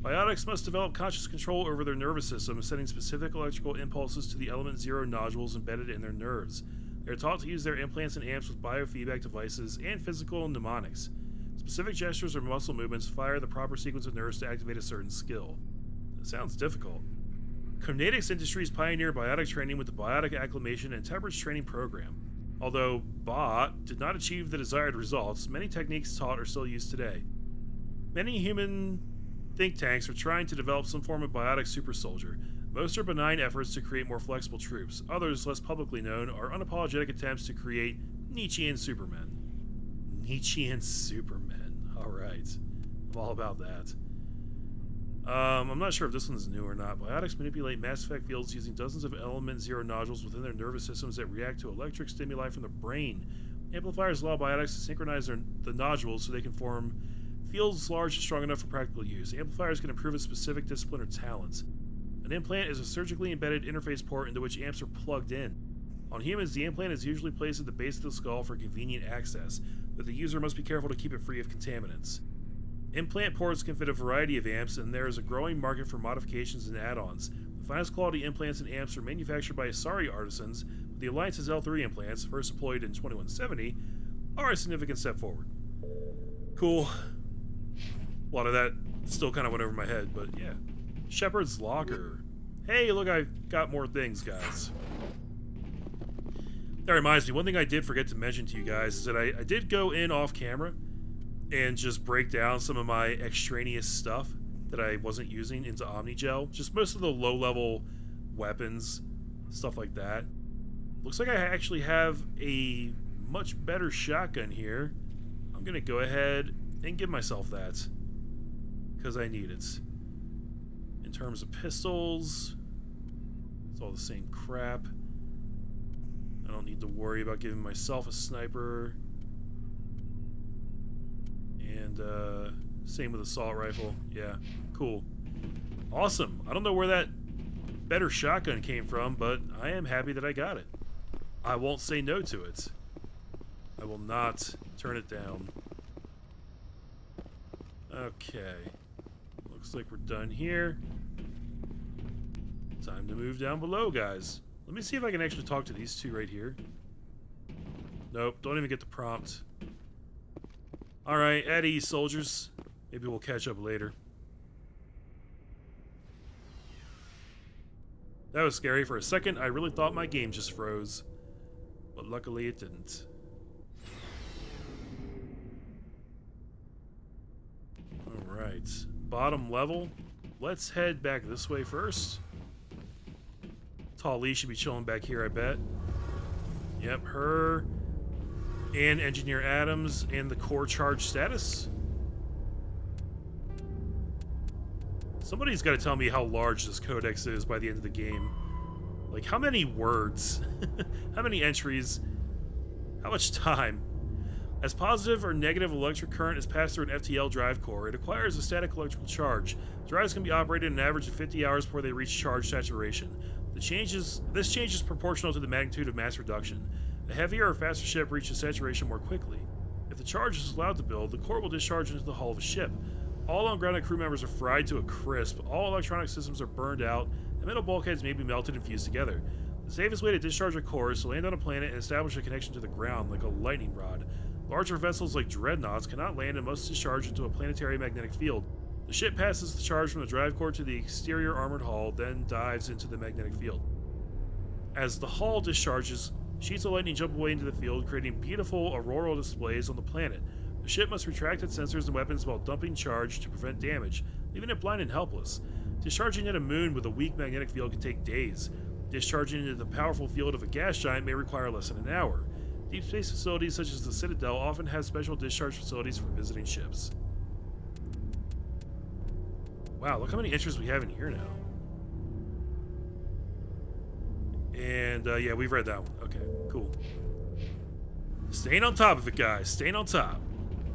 Biotics must develop conscious control over their nervous system, sending specific electrical impulses to the element 0 nodules embedded in their nerves. They are taught to use their implants and amps with biofeedback devices and physical mnemonics. Specific gestures or muscle movements fire the proper sequence of nerves to activate a certain skill. That sounds difficult. Codex Industries pioneered biotic training with the Biotic Acclimation and Temperance Training Program. Although BOT did not achieve the desired results, many techniques taught are still used today. Many human think tanks are trying to develop some form of biotic super soldier. Most are benign efforts to create more flexible troops. Others, less publicly known, are unapologetic attempts to create Nietzschean supermen. Nietzschean supermen. Alright. I'm all about that. I'm not sure if this one's new or not. Biotics manipulate mass effect fields using dozens of element 0 nodules within their nervous systems that react to electric stimuli from the brain. Amplifiers allow biotics to synchronize the nodules so they can form fields large and strong enough for practical use. Amplifiers can improve a specific discipline or talent. An implant is a surgically embedded interface port into which amps are plugged in. On humans, the implant is usually placed at the base of the skull for convenient access, but the user must be careful to keep it free of contaminants. Implant ports can fit a variety of amps, and there is a growing market for modifications and add-ons. The finest quality implants and amps are manufactured by Asari artisans, but the Alliance's L3 implants, first deployed in 2170, are a significant step forward. Cool. A lot of that still kind of went over my head, but yeah. Shepard's Locker. Hey, look, I got more things, guys. That reminds me, one thing I did forget to mention to you guys is that I did go in off camera and just break down some of my extraneous stuff that I wasn't using into Omnigel. Just most of the low-level weapons, stuff like that. Looks like I actually have a much better shotgun here. I'm gonna go ahead and give myself that, because I need it. In terms of pistols, it's all the same crap. I don't need to worry about giving myself a sniper. And same with assault rifle. Yeah, cool. Awesome. I don't know where that better shotgun came from, but I am happy that I got it. I won't say no to it. I will not turn it down. Okay. Looks like we're done here. Time to move down below, guys. Let me see if I can actually talk to these two right here. Nope, don't even get the prompt. Alright, at ease, soldiers. Maybe we'll catch up later. That was scary. For a second, I really thought my game just froze. But luckily it didn't. Alright, bottom level. Let's head back this way first. Tall Lee should be chilling back here, I bet. Yep, her and Engineer Adams and the core charge status. Somebody's got to tell me how large this codex is by the end of the game. Like, how many words? How many entries? How much time? As positive or negative electric current is passed through an FTL drive core, it acquires a static electrical charge. Drives can be operated an average of 50 hours before they reach charge saturation. This change is proportional to the magnitude of mass reduction. A heavier or faster ship reaches saturation more quickly. If the charge is allowed to build, the core will discharge into the hull of a ship. All ungrounded crew members are fried to a crisp, all electronic systems are burned out, and metal bulkheads may be melted and fused together. The safest way to discharge a core is to land on a planet and establish a connection to the ground, like a lightning rod. Larger vessels like dreadnoughts cannot land and must discharge into a planetary magnetic field. The ship passes the charge from the drive core to the exterior armored hull, then dives into the magnetic field. As the hull discharges, sheets of lightning jump away into the field, creating beautiful auroral displays on the planet. The ship must retract its sensors and weapons while dumping charge to prevent damage, leaving it blind and helpless. Discharging at a moon with a weak magnetic field can take days. Discharging into the powerful field of a gas giant may require less than an hour. Deep space facilities such as the Citadel often have special discharge facilities for visiting ships. Wow, look how many entries we have in here now. And, yeah, we've read that one. Okay, cool. Staying on top of it, guys. Staying on top.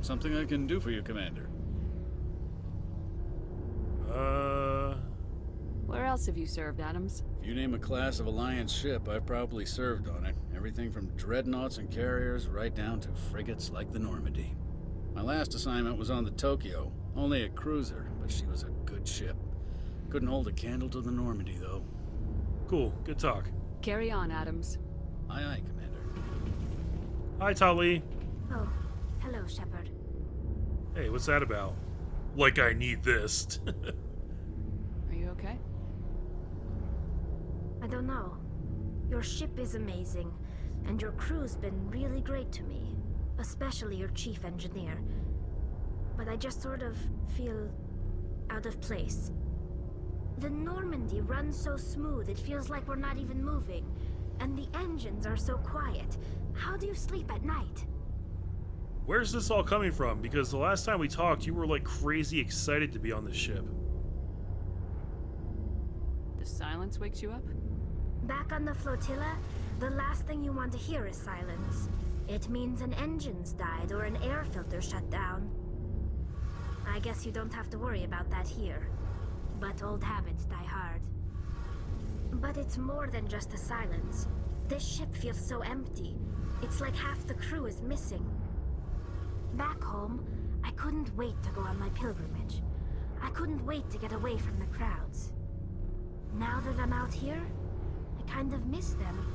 Something I can do for you, Commander. Where else have you served, Adams? If you name a class of Alliance ship, I've probably served on it. Everything from dreadnoughts and carriers right down to frigates like the Normandy. My last assignment was on the Tokyo. Only a cruiser, but she was a good ship. Couldn't hold a candle to the Normandy, though. Cool. Good talk. Carry on, Adams. Aye, aye, Commander. Hi, Tali. Oh, hello, Shepard. Hey, what's that about? Like I need this. Are you okay? I don't know. Your ship is amazing, and your crew's been really great to me, especially your chief engineer. But I just sort of feel out of place. The Normandy runs so smooth it feels like we're not even moving, and the engines are so quiet. How do you sleep at night? Where's this all coming from? Because the last time we talked, you were like crazy excited to be on this ship. The silence wakes you up? Back on the flotilla, the last thing you want to hear is silence. It means an engine's died or an air filter shut down. I guess you don't have to worry about that here. But old habits die hard. But it's more than just the silence. This ship feels so empty. It's like half the crew is missing. Back home, I couldn't wait to go on my pilgrimage. I couldn't wait to get away from the crowds. Now that I'm out here, I kind of miss them.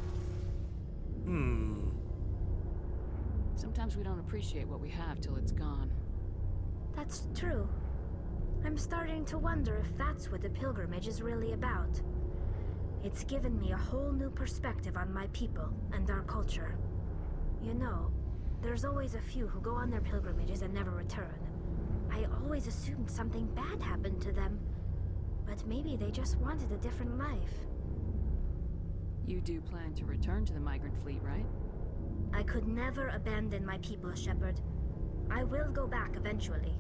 Sometimes we don't appreciate what we have till it's gone. That's true. I'm starting to wonder if that's what the pilgrimage is really about. It's given me a whole new perspective on my people and our culture. You know, there's always a few who go on their pilgrimages and never return. I always assumed something bad happened to them. But maybe they just wanted a different life. You do plan to return to the migrant fleet, right? I could never abandon my people, Shepard. I will go back eventually.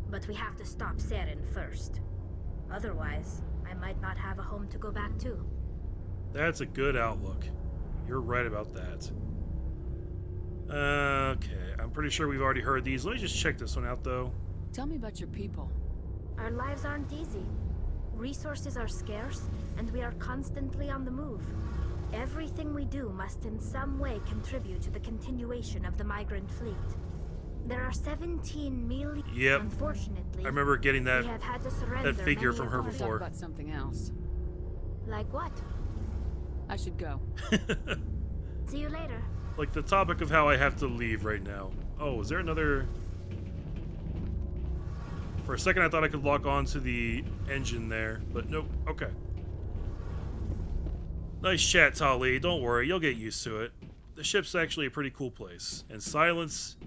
But we have to stop Saren first. Otherwise, I might not have a home to go back to. That's a good outlook. You're right about that. Okay, I'm pretty sure we've already heard these. Let me just check this one out, though. Tell me about your people. Our lives aren't easy. Resources are scarce, and we are constantly on the move. Everything we do must in some way contribute to the continuation of the migrant fleet. There are 17 million. Yep. Unfortunately, I remember getting that we have had to surrender figure many from of her our- Talk before. about something else. Like what? I should go. See you later. Like the topic of how I have to leave right now. Oh, is there another... For a second I thought I could lock on to the engine there, but nope. Okay. Nice chat, Tali. Don't worry, you'll get used to it. The ship's actually a pretty cool place. And silence,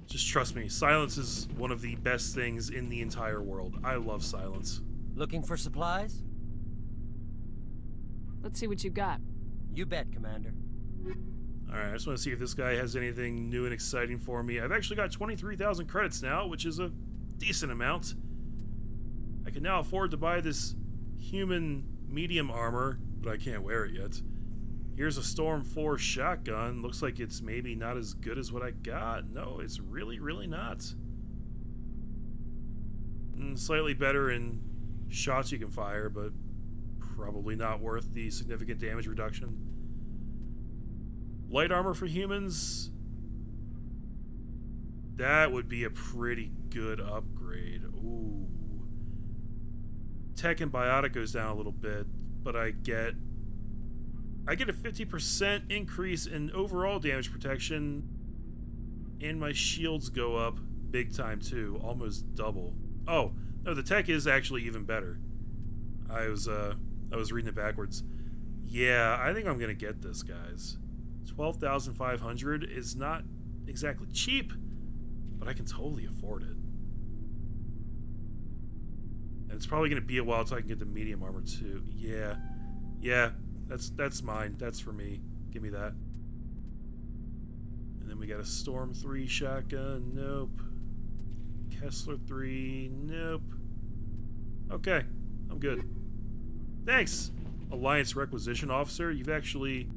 just trust me, silence is one of the best things in the entire world. I love silence. Looking for supplies? Let's see what you got. You bet, Commander. Alright, I just want to see if this guy has anything new and exciting for me. I've actually got 23,000 credits now, which is a decent amount. I can now afford to buy this human medium armor, but I can't wear it yet. Here's a Storm 4 shotgun. Looks like it's maybe not as good as what I got. No, it's really, really not. Slightly better in shots you can fire, but probably not worth the significant damage reduction. Light armor for humans. That would be a pretty good upgrade. Ooh. Tech and biotic goes down a little bit, but I get a 50% increase in overall damage protection, and my shields go up big time too, almost double. Oh, no, the tech is actually even better. I was reading it backwards. Yeah, I think I'm gonna get this, guys. 12,500 is not exactly cheap, but I can totally afford it. And it's probably gonna be a while until I can get the medium armor too. Yeah, that's mine. That's for me. Give me that. And then we got a Storm 3 shotgun. Nope. Kessler 3. Nope. Okay, I'm good. Thanks. Alliance Requisition Officer. You've actually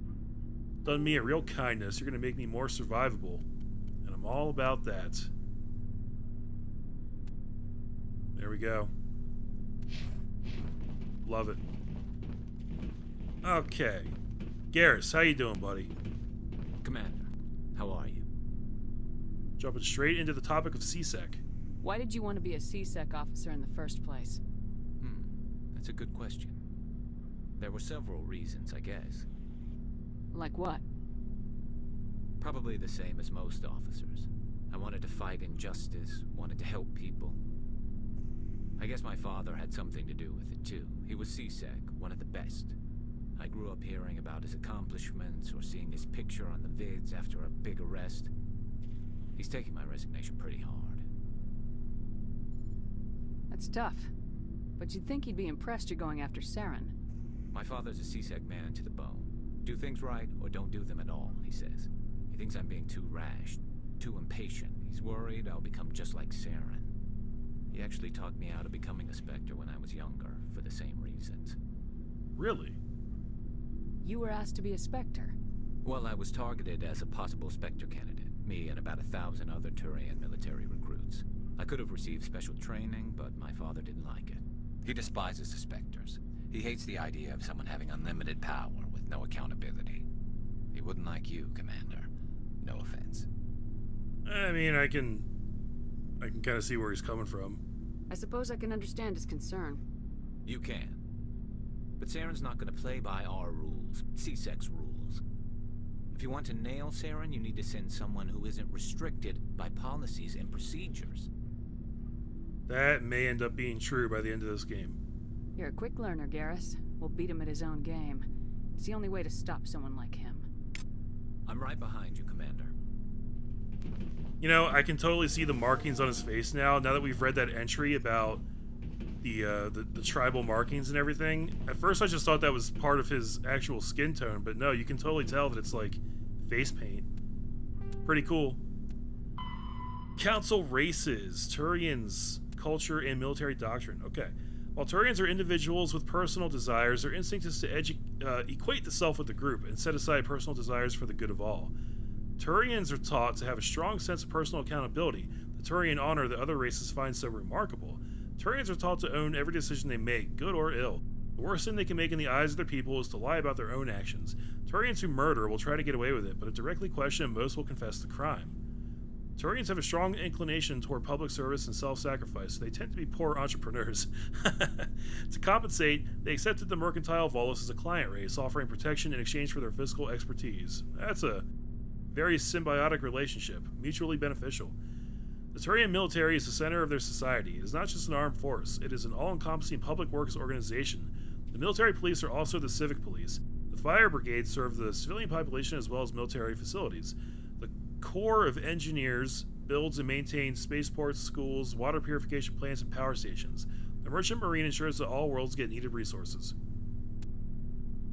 done me a real kindness. You're going to make me more survivable. And I'm all about that. There we go. Love it. Okay. Garrus, how you doing, buddy? Commander, how are you? Jumping straight into the topic of CSEC. Why did you want to be a CSEC officer in the first place? That's a good question. There were several reasons, I guess. Like what? Probably the same as most officers. I wanted to fight injustice, wanted to help people. I guess my father had something to do with it too. He was CSEC, one of the best. I grew up hearing about his accomplishments or seeing his picture on the vids after a big arrest. He's taking my resignation pretty hard. That's tough. But you'd think he'd be impressed you're going after Saren. My father's a CSEC man to the bone. Do things right or don't do them at all, he says. He thinks I'm being too rash, too impatient. He's worried I'll become just like Saren. He actually talked me out of becoming a Spectre when I was younger, for the same reasons. Really? You were asked to be a Spectre? Well, I was targeted as a possible Spectre candidate. Me and about 1,000 other Turian military recruits. I could have received special training, but my father didn't like it. He despises the Spectres. He hates the idea of someone having unlimited power with no accountability. He wouldn't like you, Commander. No offense. I mean, I can kind of see where he's coming from. I suppose I can understand his concern. You can. But Saren's not going to play by our rules, CSEC's rules. If you want to nail Saren, you need to send someone who isn't restricted by policies and procedures. That may end up being true by the end of this game. You're a quick learner, Garrus. We'll beat him at his own game. It's the only way to stop someone like him. I'm right behind you, Commander. You know, I can totally see the markings on his face now that we've read that entry about the tribal markings and everything. At first I just thought that was part of his actual skin tone, but no, you can totally tell that it's like face paint. Pretty cool. Council races, Turians, culture, and military doctrine. Okay. While Turians are individuals with personal desires, their instinct is to equate the self with the group and set aside personal desires for the good of all. Turians are taught to have a strong sense of personal accountability, the Turian honor that other races find so remarkable. Turians are taught to own every decision they make, good or ill. The worst thing they can make in the eyes of their people is to lie about their own actions. Turians who murder will try to get away with it, but if directly questioned, most will confess the crime. Turians have a strong inclination toward public service and self-sacrifice, so they tend to be poor entrepreneurs. To compensate, they accepted the mercantile Volus as a client race, offering protection in exchange for their physical expertise. That's a very symbiotic relationship, mutually beneficial. The Turian military is the center of their society. It is not just an armed force, it is an all-encompassing public works organization. The military police are also the civic police. The fire brigades serve the civilian population as well as military facilities. The Corps of Engineers builds and maintains spaceports, schools, water purification plants, and power stations. The Merchant Marine ensures that all worlds get needed resources.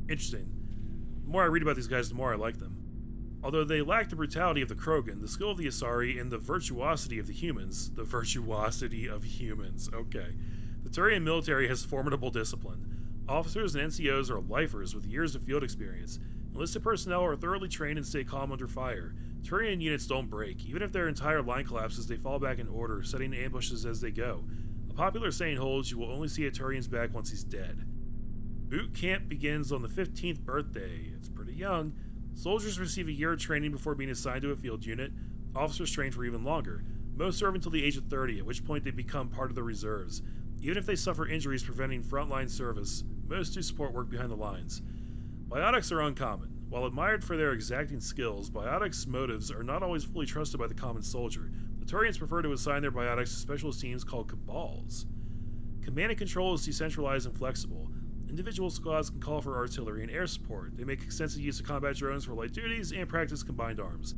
Interesting. The more I read about these guys, the more I like them. Although they lack the brutality of the Krogan, the skill of the Asari, and the virtuosity of the humans. The virtuosity of humans, okay. The Turian military has formidable discipline. Officers and NCOs are lifers with years of field experience. Enlisted personnel are thoroughly trained and stay calm under fire. Turian units don't break. Even if their entire line collapses, they fall back in order, setting ambushes as they go. A popular saying holds, you will only see a Turian's back once he's dead. Boot camp begins on the 15th birthday. It's pretty young. Soldiers receive a year of training before being assigned to a field unit. Officers train for even longer. Most serve until the age of 30, at which point they become part of the reserves. Even if they suffer injuries preventing frontline service, most do support work behind the lines. Biotics are uncommon. While admired for their exacting skills, biotics' motives are not always fully trusted by the common soldier. The Turians prefer to assign their biotics to specialist teams called cabals. Command and control is decentralized and flexible. Individual squads can call for artillery and air support. They make extensive use of combat drones for light duties and practice combined arms.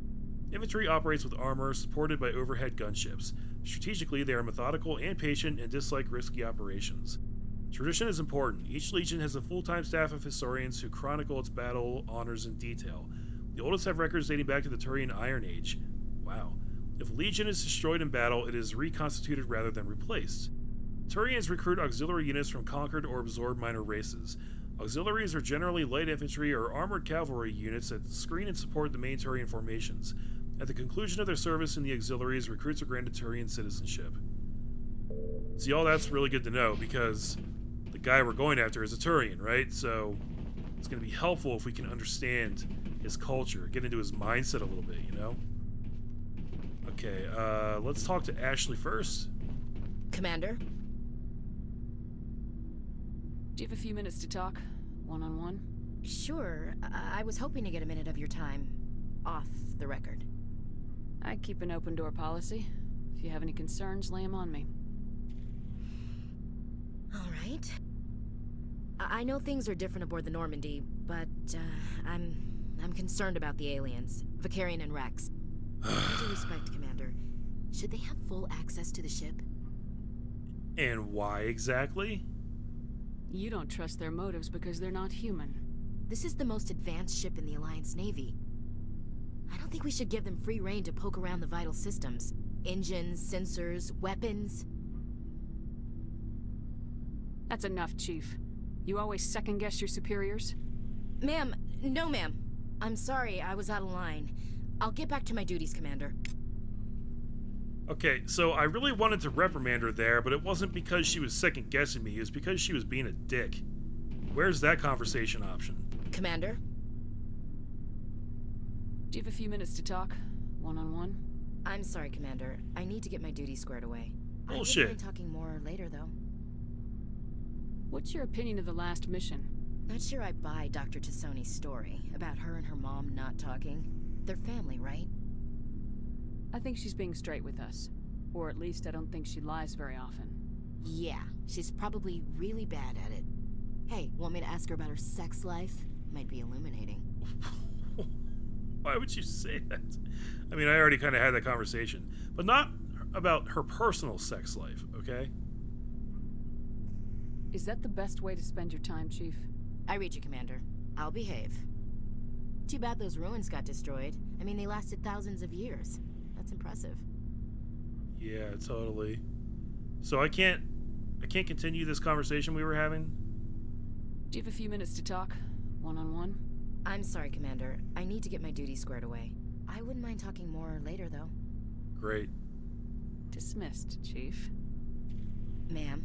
Infantry operates with armor supported by overhead gunships. Strategically, they are methodical and patient and dislike risky operations. Tradition is important. Each legion has a full-time staff of historians who chronicle its battle honors in detail. The oldest have records dating back to the Turian Iron Age. Wow. If a legion is destroyed in battle, it is reconstituted rather than replaced. Turians recruit auxiliary units from conquered or absorbed minor races. Auxiliaries are generally light infantry or armored cavalry units that screen and support the main Turian formations. At the conclusion of their service in the auxiliaries, recruits are granted Turian citizenship. See, all that's really good to know, because the guy we're going after is a Turian, right? So it's going to be helpful if we can understand his culture, get into his mindset a little bit, you know? Okay, let's talk to Ashley first. Commander? Do you have a few minutes to talk? One-on-one? Sure. I was hoping to get a minute of your time. Off the record. I keep an open-door policy. If you have any concerns, lay them on me. All right. I know things are different aboard the Normandy, but, I'm concerned about the aliens. Vicarian and Rex. With all due respect, Commander, should they have full access to the ship? And why exactly? You don't trust their motives because they're not human. This is the most advanced ship in the Alliance Navy. I don't think we should give them free rein to poke around the vital systems. Engines, sensors, weapons. That's enough, Chief. You always second-guess your superiors? Ma'am, no ma'am. I'm sorry, I was out of line. I'll get back to my duties, Commander. Okay, so I really wanted to reprimand her there, but it wasn't because she was second-guessing me, it was because she was being a dick. Where's that conversation option? Commander? Do you have a few minutes to talk? One-on-one? I'm sorry, Commander. I need to get my duties squared away. Bullshit. I wouldn't mind talking more later, though. What's your opinion of the last mission? Not sure I buy Dr. Tassoni's story about her and her mom not talking. They're family, right? I think she's being straight with us. Or at least I don't think she lies very often. Yeah, she's probably really bad at it. Hey, want me to ask her about her sex life? Might be illuminating. Why would you say that? I mean, I already kind of had that conversation. But not about her personal sex life, okay? Is that the best way to spend your time, Chief? I read you, Commander. I'll behave. Too bad those ruins got destroyed. I mean, they lasted thousands of years. That's impressive. Yeah, totally. So I can't continue this conversation we were having? Do you have a few minutes to talk? One-on-one? I'm sorry, Commander. I need to get my duties squared away. I wouldn't mind talking more later, though. Great. Dismissed, Chief. Ma'am?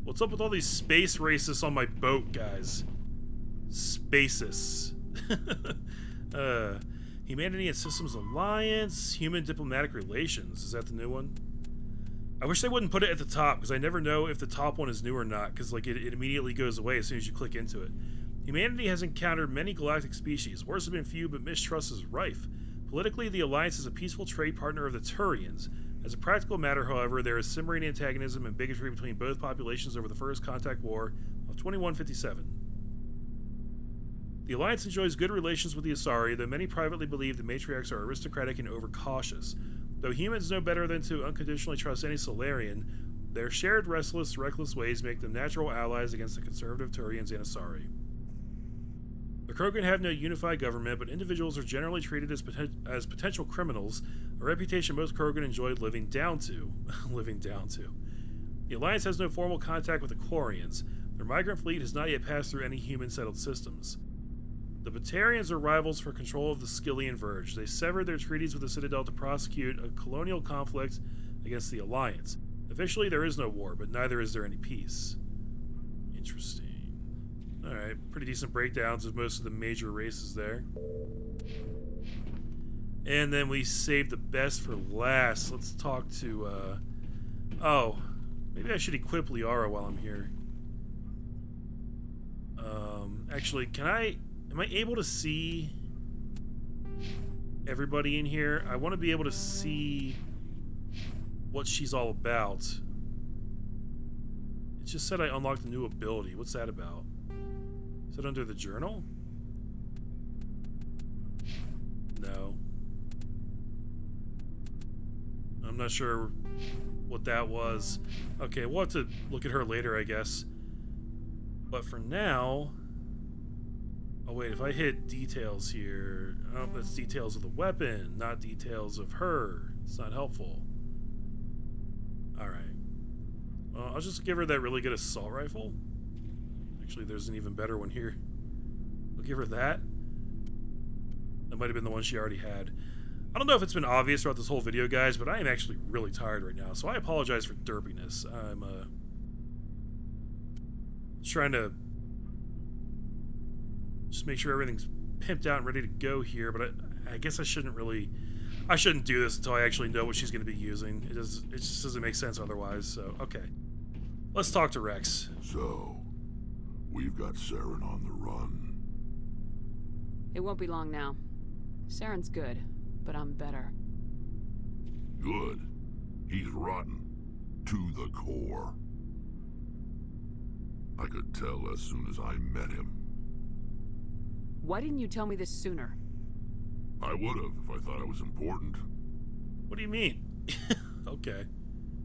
What's up with all these space racists on my boat, guys? Spacists. Humanity and Systems Alliance, Human Diplomatic Relations. Is that the new one? I wish they wouldn't put it at the top, because I never know if the top one is new or not, because like it immediately goes away as soon as you click into it. Humanity has encountered many galactic species. Wars have been few, but mistrust is rife. Politically, the Alliance is a peaceful trade partner of the Turians. As a practical matter, however, there is simmering antagonism and bigotry between both populations over the First Contact War of 2157. The Alliance enjoys good relations with the Asari, though many privately believe the matriarchs are aristocratic and overcautious. Though humans know better than to unconditionally trust any Solarian, their shared restless, reckless ways make them natural allies against the conservative Turians and Asari. The Krogan have no unified government, but individuals are generally treated as potential criminals, a reputation most Krogan enjoy living down to. The Alliance has no formal contact with the Quarians. Their migrant fleet has not yet passed through any human-settled systems. The Batarians are rivals for control of the Skyllian Verge. They severed their treaties with the Citadel to prosecute a colonial conflict against the Alliance. Officially, there is no war, but neither is there any peace. Interesting. Alright, pretty decent breakdowns of most of the major races there. And then we saved the best for last. Let's talk to, oh, maybe I should equip Liara while I'm here. Actually, am I able to see everybody in here? I want to be able to see what she's all about. It just said I unlocked a new ability. What's that about? Is it under the journal? No. I'm not sure what that was. Okay, we'll have to look at her later, I guess. But for now... Oh wait, if I hit details here... Oh, that's details of the weapon, not details of her. It's not helpful. Alright. Well, I'll just give her that really good assault rifle. Actually, there's an even better one here. I'll give her that. That might have been the one she already had. I don't know if it's been obvious throughout this whole video, guys, but I am actually really tired right now, so I apologize for derpiness. I'm trying to just make sure everything's pimped out and ready to go here, but I guess I shouldn't do this until I actually know what she's going to be using. It just doesn't make sense otherwise, so okay. Let's talk to Rex. So, we've got Saren on the run. It won't be long now. Saren's good, but I'm better. Good. He's rotten. To the core. I could tell as soon as I met him. Why didn't you tell me this sooner? I would have if I thought it was important. What do you mean? Okay.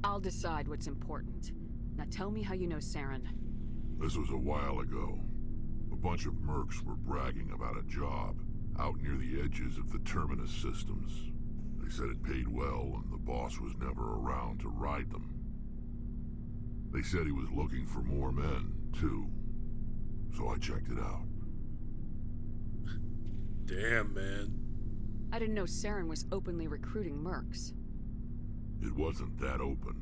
I'll decide what's important. Now tell me how you know Saren. This was a while ago. A bunch of mercs were bragging about a job out near the edges of the Terminus systems. They said it paid well and the boss was never around to ride them. They said he was looking for more men, too. So I checked it out. Damn, man. I didn't know Saren was openly recruiting mercs. It wasn't that open,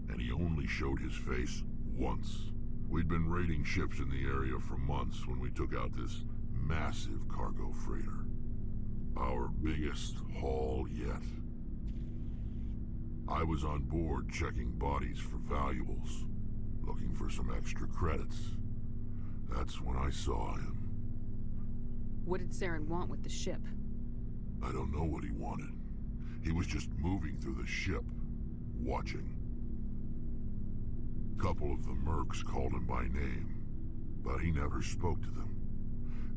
and he only showed his face once. We'd been raiding ships in the area for months when we took out this massive cargo freighter. Our biggest haul yet. I was on board checking bodies for valuables, looking for some extra credits. That's when I saw him. What did Saren want with the ship? I don't know what he wanted. He was just moving through the ship, watching. A couple of the mercs called him by name, but he never spoke to them.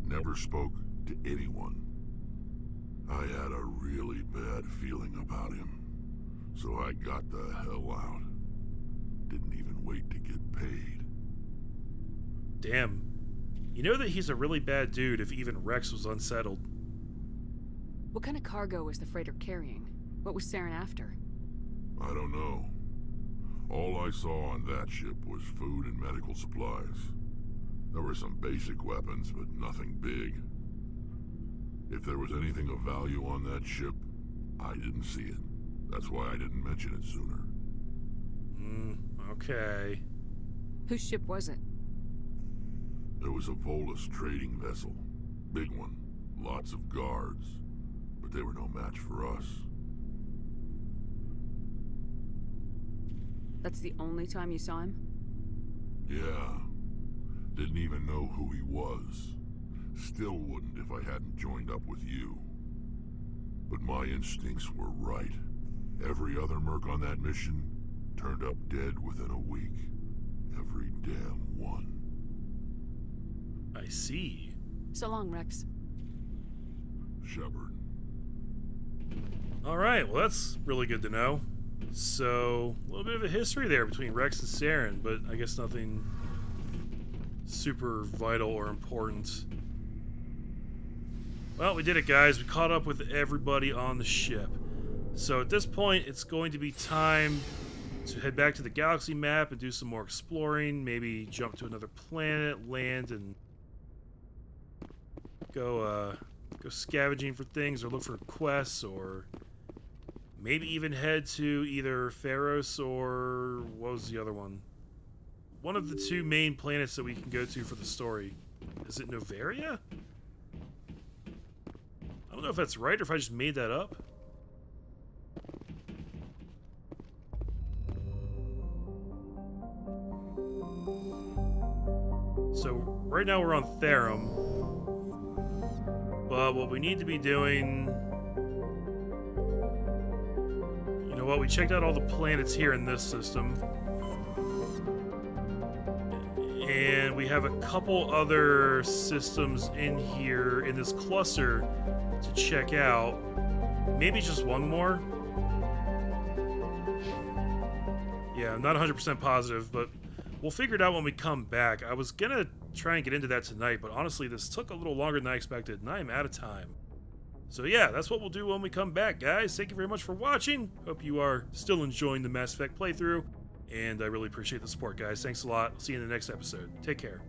Never spoke to anyone. I had a really bad feeling about him, so I got the hell out. Didn't even wait to get paid. Damn. You know that he's a really bad dude if even Rex was unsettled. What kind of cargo was the freighter carrying? What was Saren after? I don't know. All I saw on that ship was food and medical supplies. There were some basic weapons, but nothing big. If there was anything of value on that ship, I didn't see it. That's why I didn't mention it sooner. Okay. Whose ship was it? There was a Volus trading vessel. Big one. Lots of guards. But they were no match for us. That's the only time you saw him? Yeah. Didn't even know who he was. Still wouldn't if I hadn't joined up with you. But my instincts were right. Every other merc on that mission turned up dead within a week. Every damn one. I see. So long, Rex. Shepard. Alright, well that's really good to know. So, a little bit of a history there between Rex and Saren, but I guess nothing super vital or important. Well, we did it, guys. We caught up with everybody on the ship. So at this point, it's going to be time to head back to the galaxy map and do some more exploring. Maybe jump to another planet, land, and go scavenging for things, or look for quests, or maybe even head to either Pharos or what was the other one? One of the two main planets that we can go to for the story. Is it Novaria? I don't know if that's right or if I just made that up. So right now we're on Therum. But what we need to be doing... You know what? We checked out all the planets here in this system. And we have a couple other systems in here in this cluster to check out. Maybe just one more. Yeah, I'm not 100% positive, but we'll figure it out when we come back. I was gonna try and get into that tonight, but honestly, this took a little longer than I expected, and I am out of time. So yeah, that's what we'll do when we come back, guys. Thank you very much for watching. Hope you are still enjoying the Mass Effect playthrough, and I really appreciate the support, guys. Thanks a lot. I'll see you in the next episode. Take care.